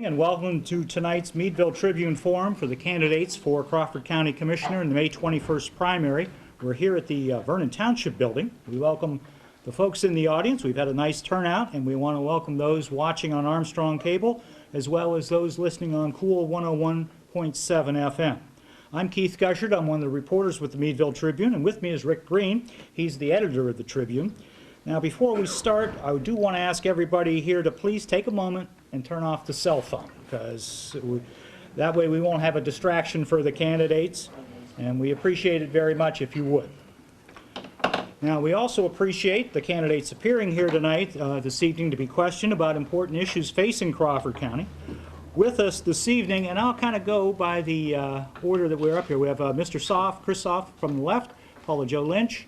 And welcome to tonight's Meadville Tribune Forum for the candidates for Crawford County Commissioner in the May 21st primary. We're here at the Vernon Township Building. We welcome the folks in the audience. We've had a nice turnout, and we want to welcome those watching on Armstrong cable, as well as those listening on Cool 101.7 FM. I'm Keith Gushard. I'm one of the reporters with the Meadville Tribune, and with me is Rick Green. He's the editor of the Tribune. Now, before we start, I do want to ask everybody here to please take a moment and turn off the cell phone, because that way we won't have a distraction for the candidates, and we appreciate it very much if you would. Now, we also appreciate the candidates appearing here tonight, this evening, to be questioned about important issues facing Crawford County. With us this evening, and I'll kind of go by the order that we're up here. We have Mr. Soff, Chris Soff from the left, Paula Jo Lynch,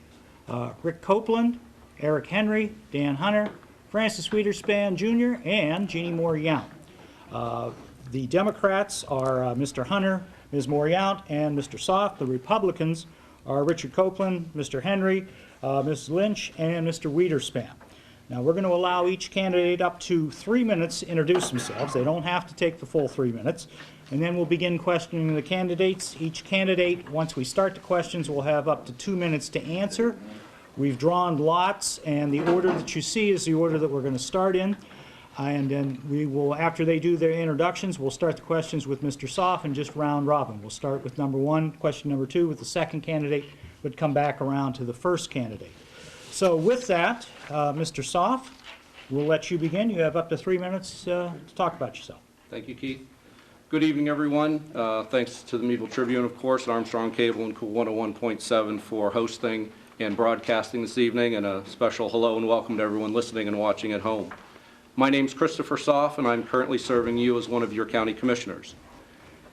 Rick Copeland, Eric Henry, Dan Hunter, Francis Wiederspan Jr., and Jeannie Moore-Yount. The Democrats are Mr. Hunter, Ms. Moore-Yount, and Mr. Soff. The Republicans are Richard Copeland, Mr. Henry, Ms. Lynch, and Mr. Wiederspan. Now, we're going to allow each candidate up to 3 minutes to introduce themselves. They don't have to take the full 3 minutes. And then we'll begin questioning the candidates. Each candidate, once we start the questions, will have up to 2 minutes to answer. We've drawn lots, and the order that you see is the order that we're going to start in. And then we will, after they do their introductions, we'll start the questions with Mr. Soff and just round robin. We'll start with number one, question number two with the second candidate, but come back around to the first candidate. So with that, Mr. Soff, we'll let you begin. You have up to 3 minutes to talk about yourself. Thank you, Keith. Good evening, everyone. Thanks to the Meadville Tribune, of course, and Armstrong Cable and Cool 101.7 for hosting and broadcasting this evening, and a special hello and welcome to everyone listening and watching at home. My name's Christopher Soff, and I'm currently serving you as one of your county commissioners.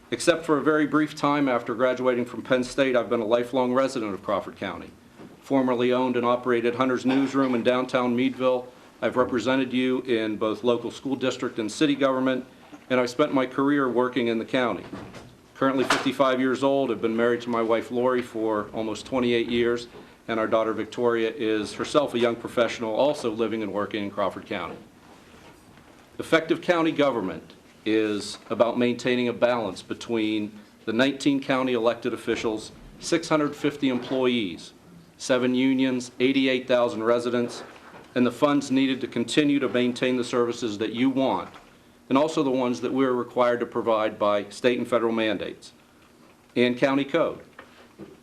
Except for a very brief time after graduating from Penn State, I've been a lifelong resident of Crawford County. Formerly owned and operated Hunter's Newsroom in downtown Meadville. I've represented you in both local school district and city government, and I've spent my career working in the county. Currently 55 years old, I've been married to my wife Lori for almost 28 years, and our daughter Victoria is herself a young professional also living and working in Crawford County. Effective county government is about maintaining a balance between the 19 county elected officials, 650 employees, 7 unions, 88,000 residents, and the funds needed to continue to maintain the services that you want, and also the ones that we're required to provide by state and federal mandates and county code.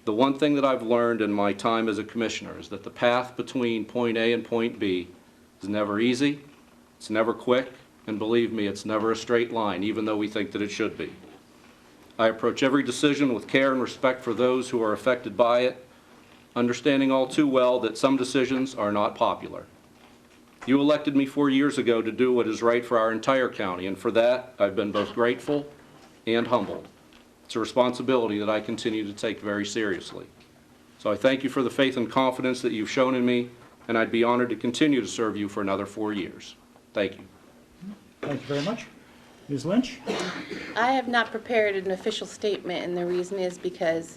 The one thing that I've learned in my time as a commissioner is that the path between point A and point B is never easy, it's never quick, and believe me, it's never a straight line, even though we think that it should be. I approach every decision with care and respect for those who are affected by it, understanding all too well that some decisions are not popular. You elected me 4 years ago to do what is right for our entire county, and for that, I've been both grateful and humbled. It's a responsibility that I continue to take very seriously. So I thank you for the faith and confidence that you've shown in me, and I'd be honored to continue to serve you for another 4 years. Thank you. Thank you very much. Ms. Lynch? I have not prepared an official statement, and the reason is because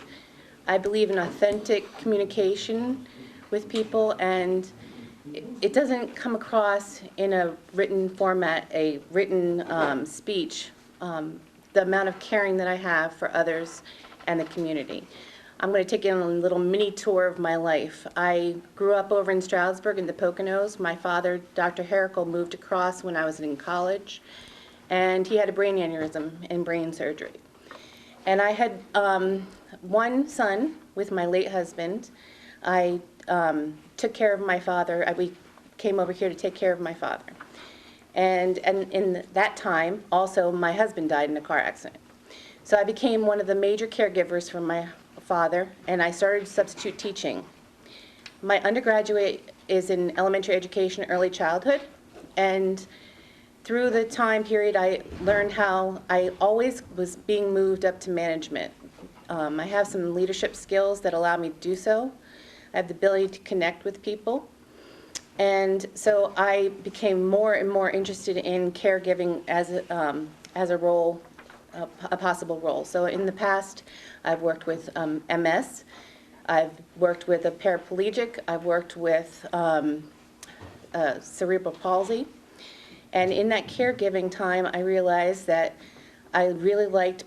I believe in authentic communication with people, and it doesn't come across in a written format, a written speech, the amount of caring that I have for others and the community. I'm going to take you on a little mini tour of my life. I grew up over in Stroudsburg in the Poconos. My father, Dr. Herrickle, moved across when I was in college, and he had a brain aneurysm and brain surgery. And I had one son with my late husband. I took care of my father. We came over here to take care of my father. And in that time, also, my husband died in a car accident. So I became one of the major caregivers for my father, and I started substitute teaching. My undergraduate is in elementary education, early childhood, and through the time period, I learned how I always was being moved up to management. I have some leadership skills that allow me to do so. I have the ability to connect with people. And so I became more and more interested in caregiving as a role, a possible role. So in the past, I've worked with MS. I've worked with a paraplegic. I've worked with cerebral palsy. And in that caregiving time, I realized that I really liked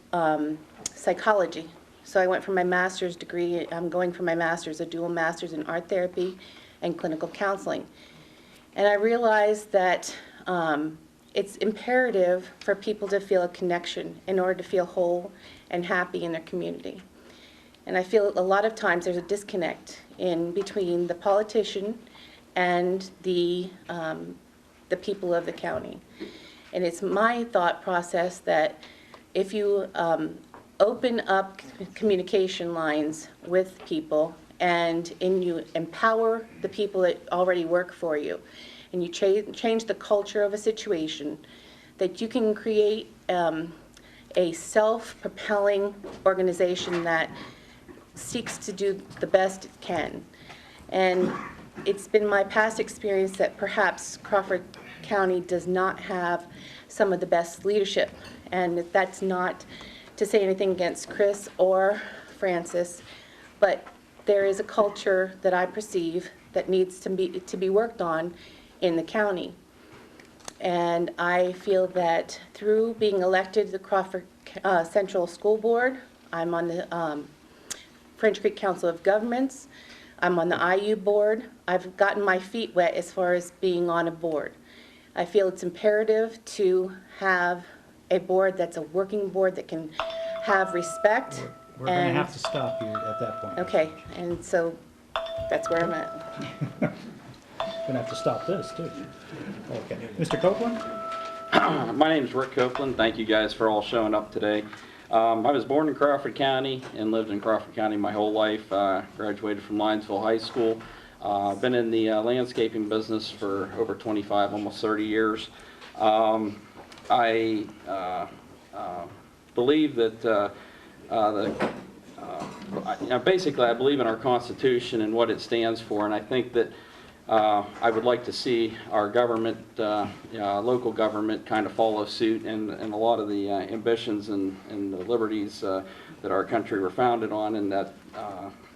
psychology. So I went for my master's degree. I'm going for my master's, a dual master's in art therapy and clinical counseling. And I realized that it's imperative for people to feel a connection in order to feel whole and happy in their community. And I feel a lot of times there's a disconnect in between the politician and the people of the county. And it's my thought process that if you open up communication lines with people and you empower the people that already work for you, and you change the culture of a situation, that you can create a self-propelling organization that seeks to do the best it can. And it's been my past experience that perhaps Crawford County does not have some of the best leadership. And that's not to say anything against Chris or Francis, but there is a culture that I perceive that needs to be worked on in the county. And I feel that through being elected to the Crawford Central School Board, I'm on the French Creek Council of Governments, I'm on the IU board. I've gotten my feet wet as far as being on a board. I feel it's imperative to have a board that's a working board that can have respect. We're going to have to stop you at that point. Okay, and so that's where I'm at. Going to have to stop this, too. Okay. Mr. Copeland? My name is Rick Copeland. Thank you guys for all showing up today. I was born in Crawford County and lived in Crawford County my whole life. Graduated from Linesville High School. Been in the landscaping business for over 25, almost 30 years. I believe that basically I believe in our Constitution and what it stands for, and I think that I would like to see our government, local government, kind of follow suit and a lot of the ambitions and the liberties that our country were founded on, and that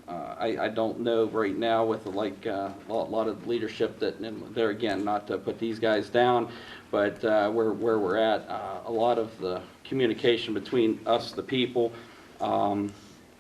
I don't know right now with a lot of leadership that, and there again, not to put these guys down, but where we're at, a lot of the communication between us, the people,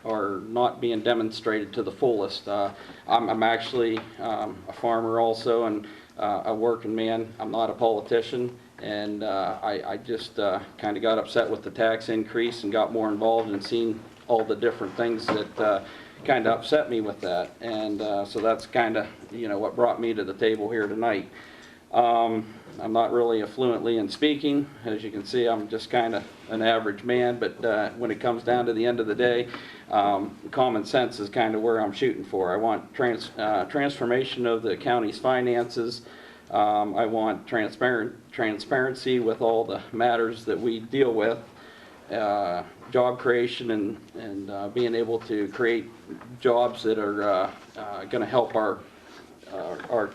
are not being demonstrated to the fullest. I'm actually a farmer also, and a working man. I'm not a politician, and I just kind of got upset with the tax increase and got more involved and seen all the different things that kind of upset me with that. And so that's kind of, what brought me to the table here tonight. I'm not really fluently in speaking. As you can see, I'm just kind of an average man, but when it comes down to the end of the day, common sense is kind of where I'm shooting for. I want transformation of the county's finances. I want transparency with all the matters that we deal with, job creation and being able to create jobs that are going to help our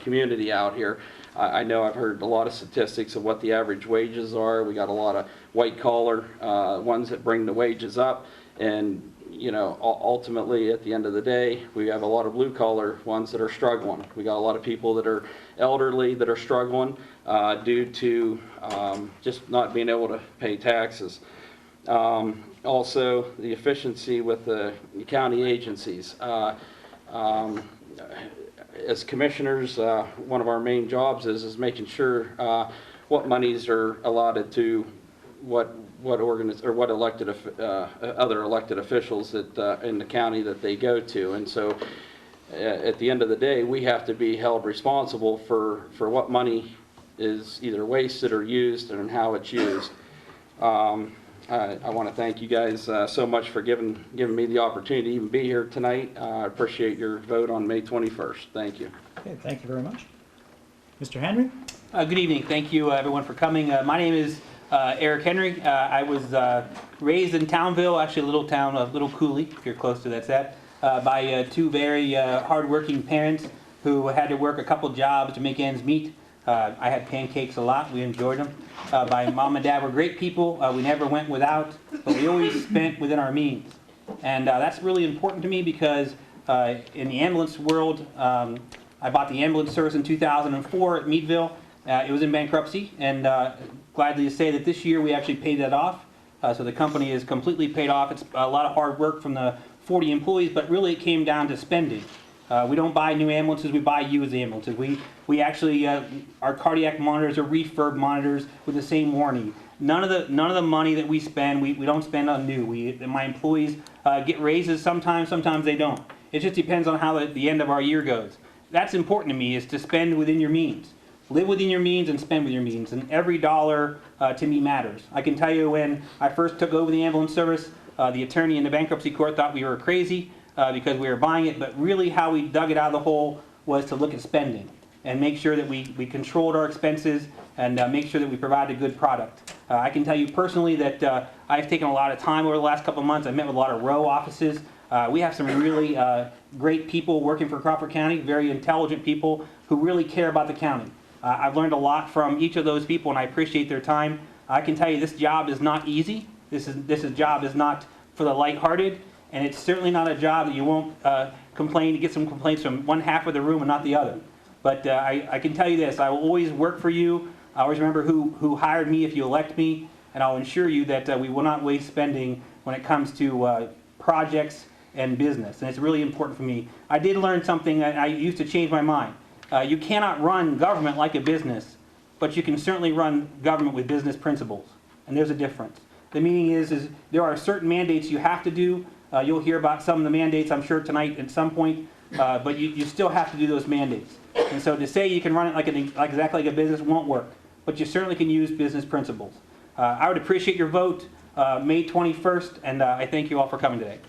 community out here. I know I've heard a lot of statistics of what the average wages are. We got a lot of white collar ones that bring the wages up, and ultimately at the end of the day, we have a lot of blue collar ones that are struggling. We got a lot of people that are elderly that are struggling due to just not being able to pay taxes. Also, the efficiency with the county agencies. As commissioners, one of our main jobs is making sure what monies are allotted to what elected other elected officials that in the county that they go to, and so at the end of the day, we have to be held responsible for what money is either wasted or used and how it's used. I want to thank you guys so much for giving me the opportunity to even be here tonight. I appreciate your vote on May 21st. Thank you. Okay, thank you very much. Mr. Henry? Good evening. Thank you, everyone, for coming. My name is Eric Henry. I was raised in Townville, actually a little town of Little Cooley, if you're close to that, by two very hardworking parents who had to work a couple jobs to make ends meet. I had pancakes a lot. We enjoyed them. My mom and dad were great people. We never went without, but we always spent within our means. And that's really important to me because in the ambulance world, I bought the ambulance service in 2004 at Meadville, It was in bankruptcy, and gladly to say that this year we actually paid that off. So the company is completely paid off. It's a lot of hard work from the 40 employees, but really it came down to spending. We don't buy new ambulances, we buy used ambulances. We actually, our cardiac monitors are refurb monitors with the same warranty. None of the money that we spend, we don't spend on new. My employees get raises sometimes they don't. It just depends on how the end of our year goes. That's important to me, is to spend within your means. Live within your means and spend with your means, and every dollar to me matters. I can tell you, when I first took over the ambulance service, the attorney in the bankruptcy court thought we were crazy because we were buying it, but really how we dug it out of the hole was to look at spending and make sure that we controlled our expenses and make sure that we provided a good product. I can tell you personally that I've taken a lot of time over the last couple of months. I've met with a lot of row offices. We have some really great people working for Crawford County, very intelligent people who really care about the county. I've learned a lot from each of those people, and I appreciate their time. I can tell you this job is not easy. This job is not for the lighthearted, and it's certainly not a job that you won't get some complaints from one half of the room and not the other. But I can tell you this, I will always work for you. I always remember who hired me if you elect me, and I'll ensure you that we will not waste spending when it comes to projects and business, and it's really important for me. I did learn something, I used to change my mind. You cannot run government like a business, but you can certainly run government with business principles, and there's a difference. The meaning is there are certain mandates you have to do. You'll hear about some of the mandates, I'm sure, tonight at some point, but you still have to do those mandates. And so to say you can run it like exactly like a business won't work, but you certainly can use business principles. I would appreciate your vote May 21st, and I thank you all for coming today.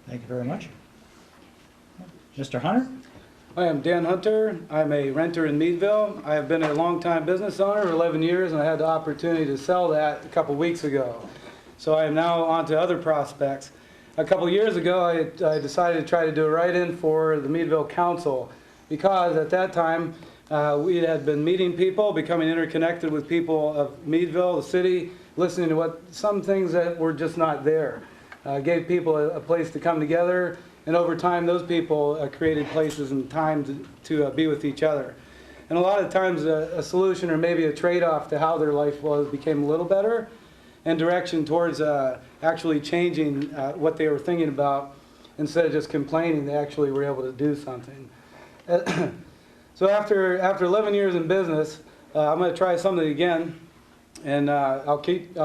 Thank you very much. Mr. Hunter? I am Dan Hunter. I'm a renter in Meadville. I have been a longtime business owner for 11 years, and I had the opportunity to sell that a couple weeks ago. So I am now on to other prospects. A couple years ago, I decided to try to do a write-in for the Meadville Council, because at that time we had been meeting people, becoming interconnected with people of Meadville, the city, listening to some things that were just not there. Gave people a place to come together, and over time those people created places and time to be with each other. And a lot of times a solution or maybe a trade-off to how their life was became a little better, and direction towards actually changing what they were thinking about. Instead of just complaining, they actually were able to do something. So after 11 years in business, I'm going to try something again, and I'll keep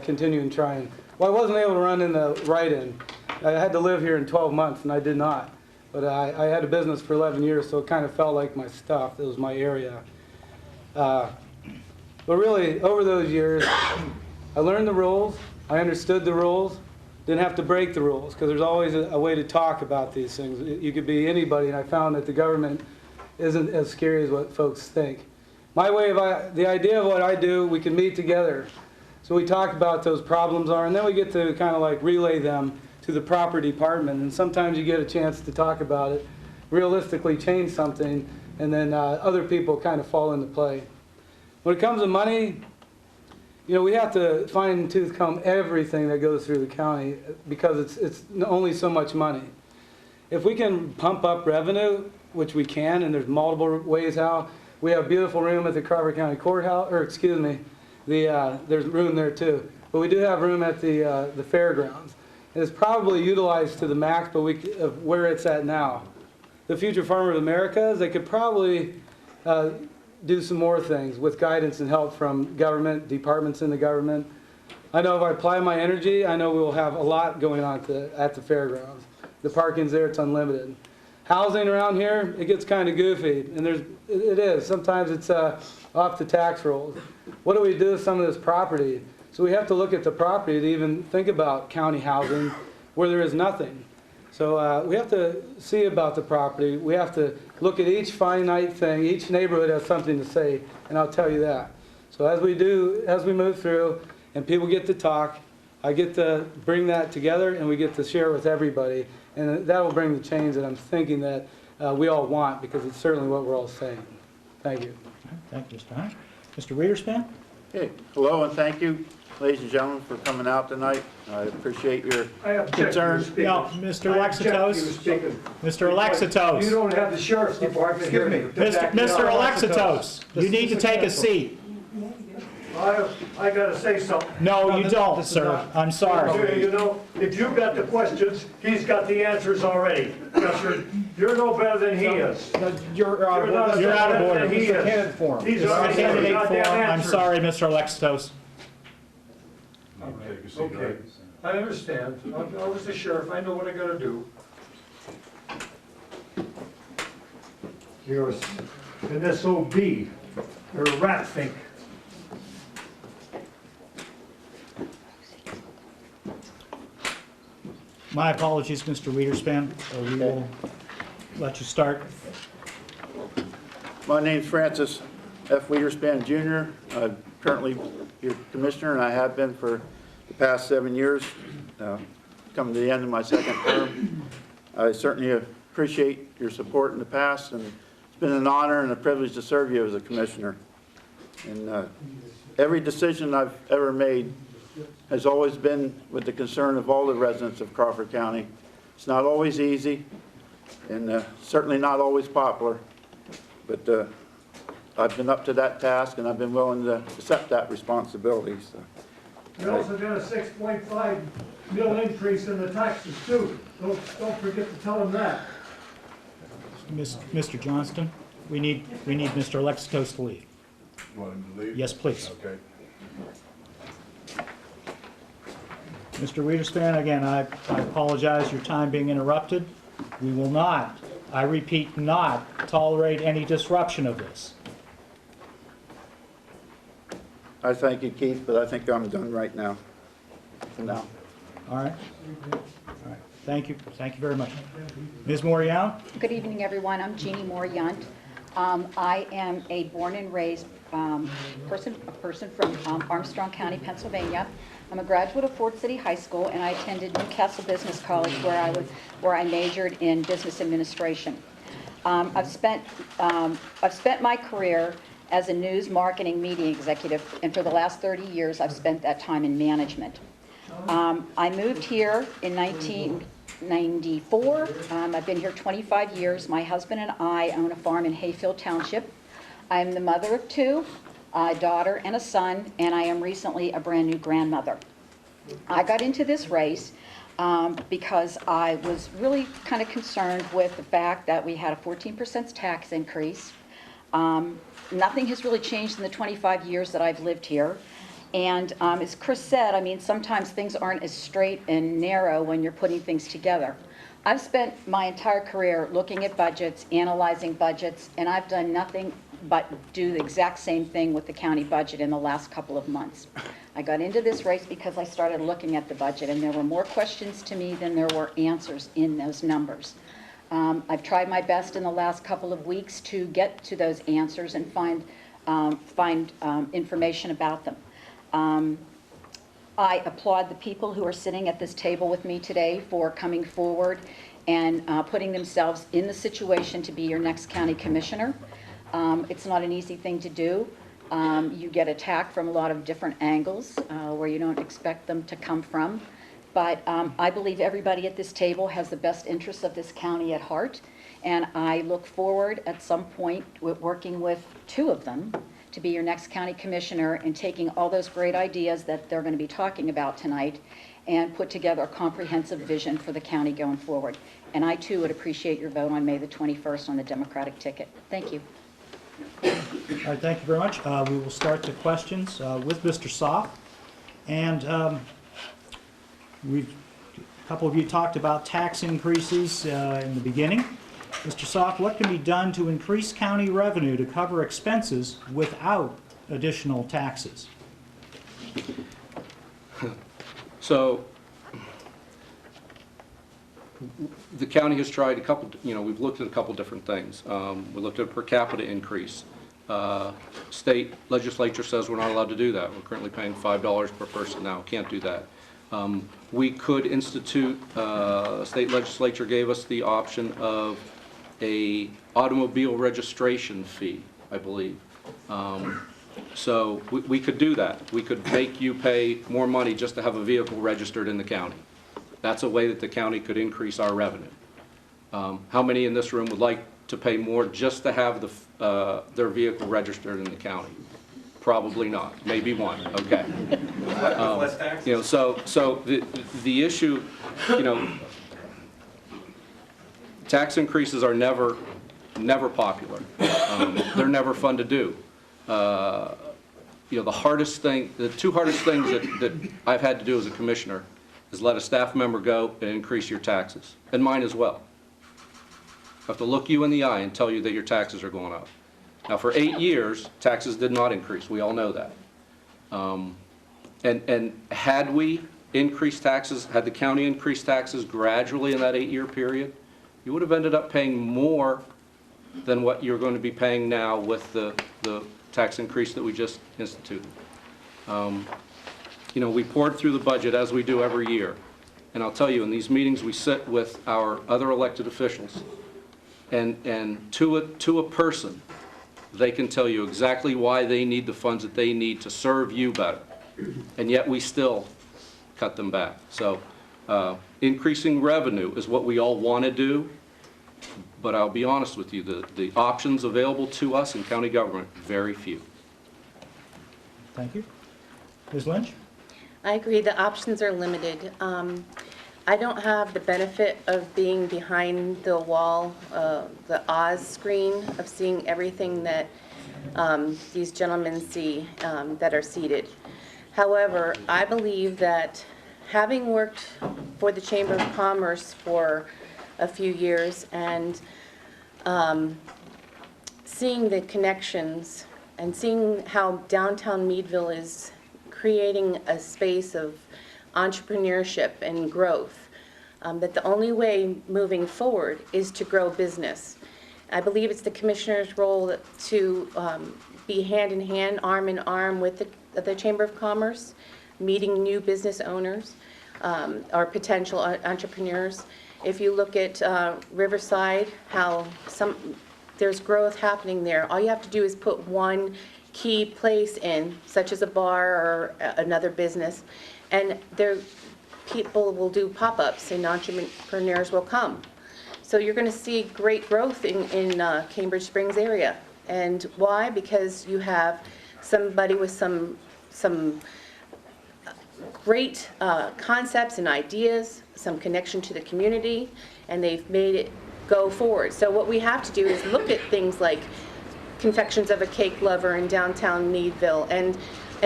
continuing trying. Well, I wasn't able to run in the write-in. I had to live here in 12 months, and I did not. But I had a business for 11 years, so it kind of felt like my stuff. It was my area. But really, over those years, I learned the rules. I understood the rules. Didn't have to break the rules, because there's always a way to talk about these things. You could be anybody, and I found that the government isn't as scary as what folks think. The idea of what I do, we can meet together. So we talk about those problems and then we get to kind of like relay them to the proper department. And sometimes you get a chance to talk about it, realistically change something, and then other people kind of fall into play. When it comes to money, we have to fine tooth comb everything that goes through the county, because it's only so much money. If we can pump up revenue, which we can, and there's multiple ways how. We have a beautiful room at the Crawford County Courthouse, or excuse me, there's room there too. But we do have room at the fairgrounds. And it's probably utilized to the max, but of where it's at now. The Future Farmer of America, they could probably do some more things with guidance and help from government, departments in the government. I know if I apply my energy, I know we will have a lot going on at the fairgrounds. The parking's there, it's unlimited. Housing around here, it gets kind of goofy, and it is. Sometimes it's off the tax rolls. What do we do with some of this property? So we have to look at the property to even think about county housing where there is nothing. So we have to see about the property. We have to look at each finite thing. Each neighborhood has something to say, and I'll tell you that. So as we move through and people get to talk, I get to bring that together and we get to share with everybody. And that will bring the change that I'm thinking that we all want, because it's certainly what we're all saying. Thank you. Thank you, Mr. Hunt. Mr. Readerspan? Hey, hello and thank you. ladies and gentlemen, for coming out tonight. I appreciate your I object to you concern. speaking. No, Mr. I object to you Lexitos. speaking. Mr. Lexitos. You don't have the sheriff's department here to back you Mr. up. Lexitos, you need to take a seat. I gotta say something. No, you don't, sir. I'm sorry. You know, if you've got the questions, he's got the answers already. Because you're no better than he is. You're out not of better order. than he is. He's Mr. already got the Candidate goddamn forum, I'm answers. sorry, Mr. Lexitos. Okay, I understand. I was the sheriff, I know what I gotta do. You're an SOB, you're a rat fink. My apologies, Mr. Wiederspan. We will let you start. My name's Francis F. Wiederspan Jr. I'm currently your commissioner, and I have been for the past 7 years, coming to the end of my second term. I certainly appreciate your support in the past, and it's been an honor and a privilege to serve you as a commissioner. And every decision I've ever made has always been with the concern of all the residents of Crawford County. It's not always easy, and certainly not always popular, but I've been up to that task, and I've been willing to accept that responsibility. So. We also got a 6.5 mil increase in the taxes too. Don't forget to tell them that. Mr. Johnston, we need Mr. Lexitos to leave. You want him to leave? Yes, please. Okay. Mr. Wiederspan, again, I apologize, your time being interrupted. We will not, I repeat, not tolerate any disruption of this. I thank you, Keith, but I think I'm done right now, for now. All right? All right. Thank you very much. Ms. Morial? Good evening, everyone. I'm Jeannie Moore-Yunt. I am a born and raised person from Armstrong County, Pennsylvania. I'm a graduate of Ford City High School, and I attended Newcastle Business College, where I majored in business administration. I've spent my career as a news, marketing, media executive, and for the last 30 years, I've spent that time in management. I moved here in 1994. I've been here 25 years. My husband and I own a farm in Hayfield Township. I'm the mother of two, a daughter and a son, and I am recently a brand new grandmother. I got into this race because I was really kind of concerned with the fact that we had a 14% tax increase. Nothing has really changed in the 25 years that I've lived here. And as Chris said, I mean, sometimes things aren't as straight and narrow when you're putting things together. I've spent my entire career looking at budgets, analyzing budgets, and I've done nothing but do the exact same thing with the county budget in the last couple of months. I got into this race because I started looking at the budget, and there were more questions to me than there were answers in those numbers. I've tried my best in the last couple of weeks to get to those answers and find information about them. I applaud the people who are sitting at this table with me today for coming forward and putting themselves in the situation to be your next county commissioner. It's not an easy thing to do. You get attacked from a lot of different angles where you don't expect them to come from. But I believe everybody at this table has the best interests of this county at heart. And I look forward at some point with working with two of them to be your next county commissioner and taking all those great ideas that they're going to be talking about tonight and put together a comprehensive vision for the county going forward. And I too would appreciate your vote on May the 21st on the Democratic ticket. Thank you. All right, thank you very much. We will start the questions with Mr. Soff. And a couple of you talked about tax increases in the beginning. Mr. Soff, what can be done to increase county revenue to cover expenses without additional taxes? So the county has tried a couple, we've looked at a couple different things. We looked at a per capita increase. State legislature says we're not allowed to do that. We're currently paying $5 per person now. Can't do that. We could institute, state legislature gave us the option of a automobile registration fee, I believe. So we could do that. We could make you pay more money just to have a vehicle registered in the county. That's a way that the county could increase our revenue. How many in this room would like to pay more just to have their vehicle registered in the county? Probably not, maybe one, okay. You know, so the issue, you know, tax increases are never popular. They're never fun to do. You know, the two hardest things that I've had to do as a commissioner is let a staff member go and increase your taxes, and mine as well. I have to look you in the eye and tell you that your taxes are going up. Now, for 8 years, taxes did not increase. We all know that. And had we increased taxes, had the county increased taxes gradually in that 8-year period, you would have ended up paying more than what you're going to be paying now with the tax increase that we just instituted. You know, we poured through the budget as we do every year. And I'll tell you, in these meetings, we sit with our other elected officials. And to a person, they can tell you exactly why they need the funds that they need to serve you better. And yet we still cut them back. So increasing revenue is what we all want to do. But I'll be honest with you, the options available to us in county government, very few. Thank you. Ms. Lynch? I agree, the options are limited. I don't have the benefit of being behind the wall, the Oz screen, of seeing everything that these gentlemen see that are seated. However, I believe that having worked for the Chamber of Commerce for a few years and seeing the connections and seeing how downtown Meadville is creating a space of entrepreneurship and growth, that the only way moving forward is to grow business. I believe it's the commissioner's role to be hand in hand, arm in arm with the Chamber of Commerce, meeting new business owners or potential entrepreneurs. If you look at Riverside, how there's growth happening there. All you have to do is put one key place in, such as a bar or another business, and people will do pop-ups and entrepreneurs will come. So you're going to see great growth in Cambridge Springs area. And why? Because you have somebody with some great concepts and ideas, some connection to the community, and they've made it go forward. So what we have to do is look at things like Confections of a Cake Lover in downtown Meadville and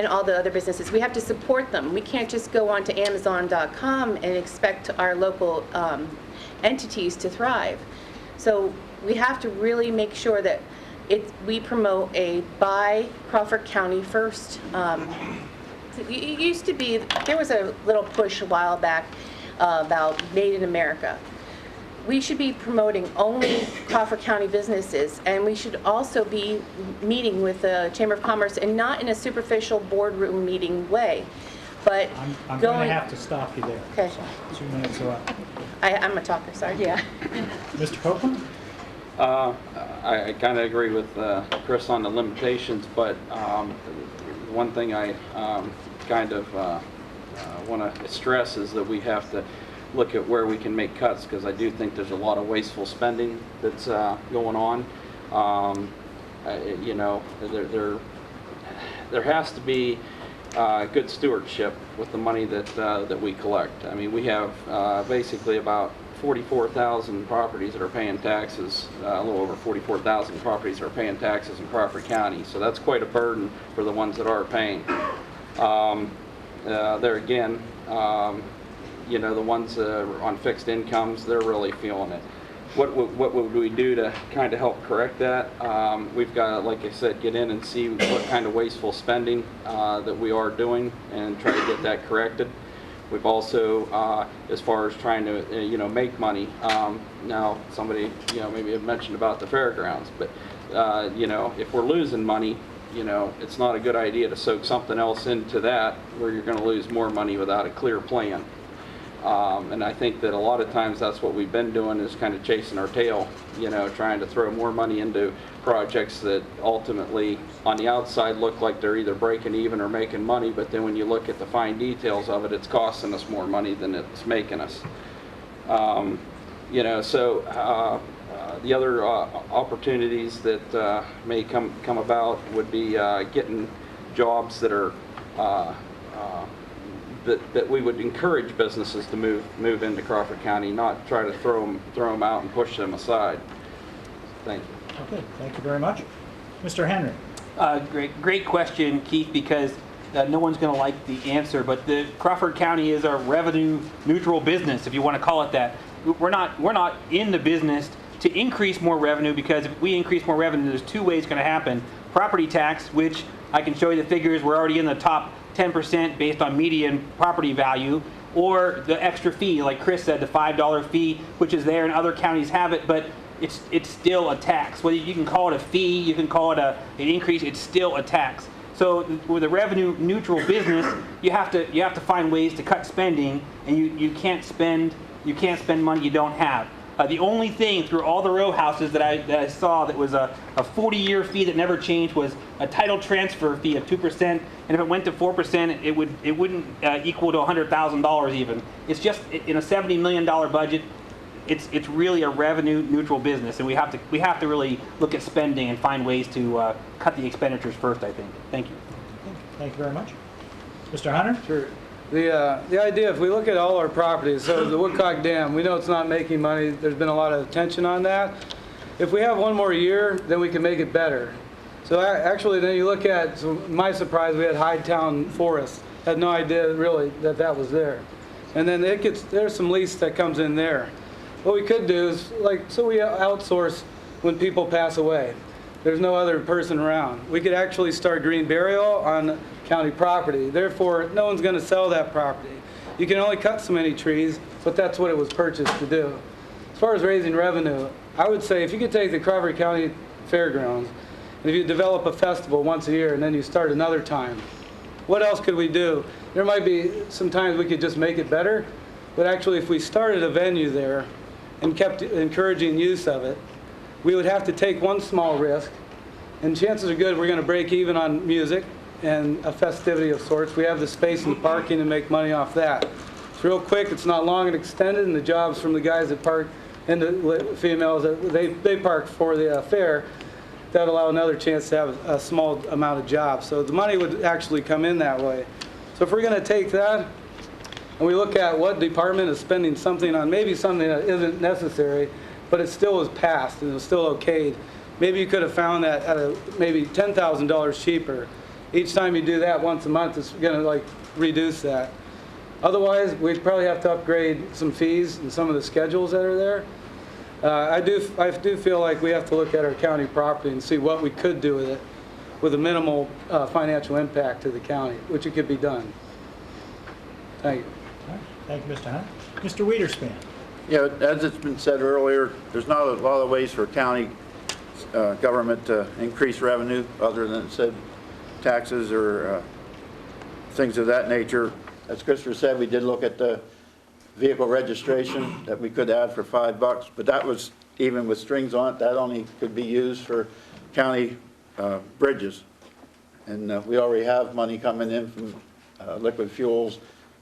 all the other businesses. We have to support them. We can't just go onto Amazon.com and expect our local entities to thrive. So we have to really make sure that we promote a buy Crawford County first. It used to be, there was a little push a while back about Made in America. We should be promoting only Crawford County businesses, and we should also be meeting with the Chamber of Commerce, and not in a superficial boardroom meeting way, but I'm going to have to stop you there. Okay. So, 2 minutes are up. I'm a talker, sorry. Yeah. Mr. Copeland? I kind of agree with Chris on the limitations, but one thing I kind of want to stress is that we have to look at where we can make cuts, because I do think there's a lot of wasteful spending that's going on. You know, there has to be good stewardship with the money that we collect. I mean, we have basically about 44,000 properties that are paying taxes, a little over 44,000 properties that are paying taxes in Crawford County. So that's quite a burden for the ones that are paying. There again, you know, the ones on fixed incomes, they're really feeling it. What would we do to kind of help correct that? We've got to, like I said, get in and see what kind of wasteful spending that we are doing and try to get that corrected. We've also, as far as trying to, you know, make money, now somebody, you know, maybe had mentioned about the fairgrounds, but, you know, if we're losing money, you know, it's not a good idea to soak something else into that where you're going to lose more money without a clear plan. And I think that a lot of times that's what we've been doing, is kind of chasing our tail, you know, trying to throw more money into projects that ultimately on the outside look like they're either breaking even or making money, but then when you look at the fine details of it, it's costing us more money than it's making us. You know, so the other opportunities that may come about would be getting jobs that are that we would encourage businesses to move into Crawford County, not try to throw them out and push them aside. Thank you. Okay, thank you very much. Mr. Henry. Great question, Keith, because no one's going to like the answer, but the Crawford County is a revenue neutral business, if you want to call it that. We're not in the business to increase more revenue, because if we increase more revenue, there's two ways it's going to happen. Property tax, which I can show you the figures, we're already in the top 10% based on median property value, or the extra fee, like Chris said, the $5 fee, which is there, and other counties have it, but it's still a tax. Whether you can call it a fee, you can call it an increase, it's still a tax. So with a revenue neutral business, you have to find ways to cut spending, and you can't spend money you don't have. The only thing through all the row houses that I saw that was a 40-year fee that never changed was a title transfer fee of 2%, and if it went to 4%, it wouldn't equal to $100,000 even. It's just in a $70 million budget. It's really a revenue neutral business, and we have to really look at spending and find ways to cut the expenditures first, I think. Thank you. Thank you very much. Mr. Hunter? Sure. The idea, if we look at all our properties, so the Woodcock Dam, we know it's not making money. There's been a lot of attention on that. If we have one more year, then we can make it better. So actually, then you look at, so my surprise, we had Hidetown Forest. Had no idea really that was there. And then there's some lease that comes in there. What we could do is, so we outsource when people pass away. There's no other person around. We could actually start green burial on county property. Therefore, no one's going to sell that property. You can only cut so many trees, but that's what it was purchased to do. As far as raising revenue, I would say if you could take the Crawford County Fairgrounds, and if you develop a festival once a year and then you start another time, what else could we do? There might be some times we could just make it better, but actually if we started a venue there and kept encouraging use of it, we would have to take one small risk, and chances are good we're going to break even on music and a festivity of sorts. We have the space and the parking to make money off that. It's real quick, it's not long and extended, and the jobs from the guys that park and the females, they park for the fair, that allow another chance to have a small amount of jobs. So the money would actually come in that way. So if we're going to take that, and we look at what department is spending something on, maybe something that isn't necessary, but it still was passed and it was still okayed. Maybe you could have found that at maybe $10,000 cheaper. Each time you do that once a month, it's going to reduce that. Otherwise, we'd probably have to upgrade some fees and some of the schedules that are there. I do feel like we have to look at our county property and see what we could do with it with a minimal financial impact to the county, which it could be done. Thank you. All right. Thank you, Mr. Hunt. Mr. Wiederspan. Yeah, as it's been said earlier, there's not a lot of ways for county government to increase revenue other than said taxes or things of that nature. As Christopher said, we did look at the vehicle registration that we could add for $5, but that was even with strings on it. That only could be used for county bridges, and we already have money coming in from liquid fuels,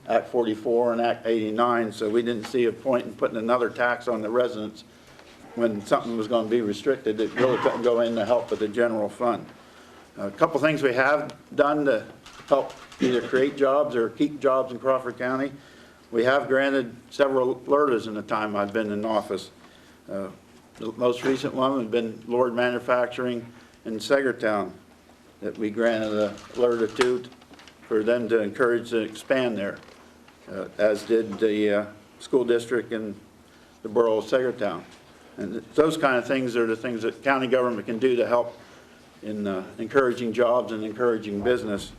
Act 44 and Act 89, so we didn't see a point in putting another tax on the residents when something was going to be restricted. It really couldn't go in to help with the general fund. A couple things we have done to help either create jobs or keep jobs in Crawford County. We have granted several LERTAs in the time I've been in office. The most recent one has been Lord Manufacturing in Sagertown that we granted a LERTA to for them to encourage to expand there, as did the school district in the borough of Sagertown. And those kind of things are the things that county government can do to help in encouraging jobs and encouraging business.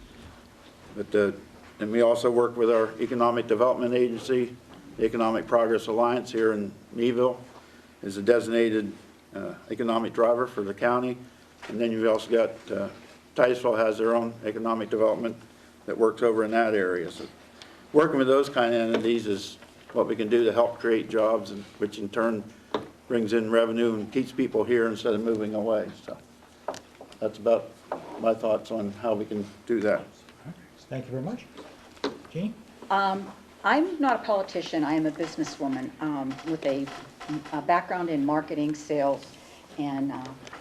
But and we also work with our Economic Development Agency. The Economic Progress Alliance here in Meadville is a designated economic driver for the county. And then you've also got, Titusville has their own economic development that works over in that area. So working with those kind of entities is what we can do to help create jobs, and which in turn brings in revenue and keeps people here instead of moving away. So that's about my thoughts on how we can do that. Thank you very much. Jeannie? I'm not a politician. I am a businesswoman with a background in marketing, sales, and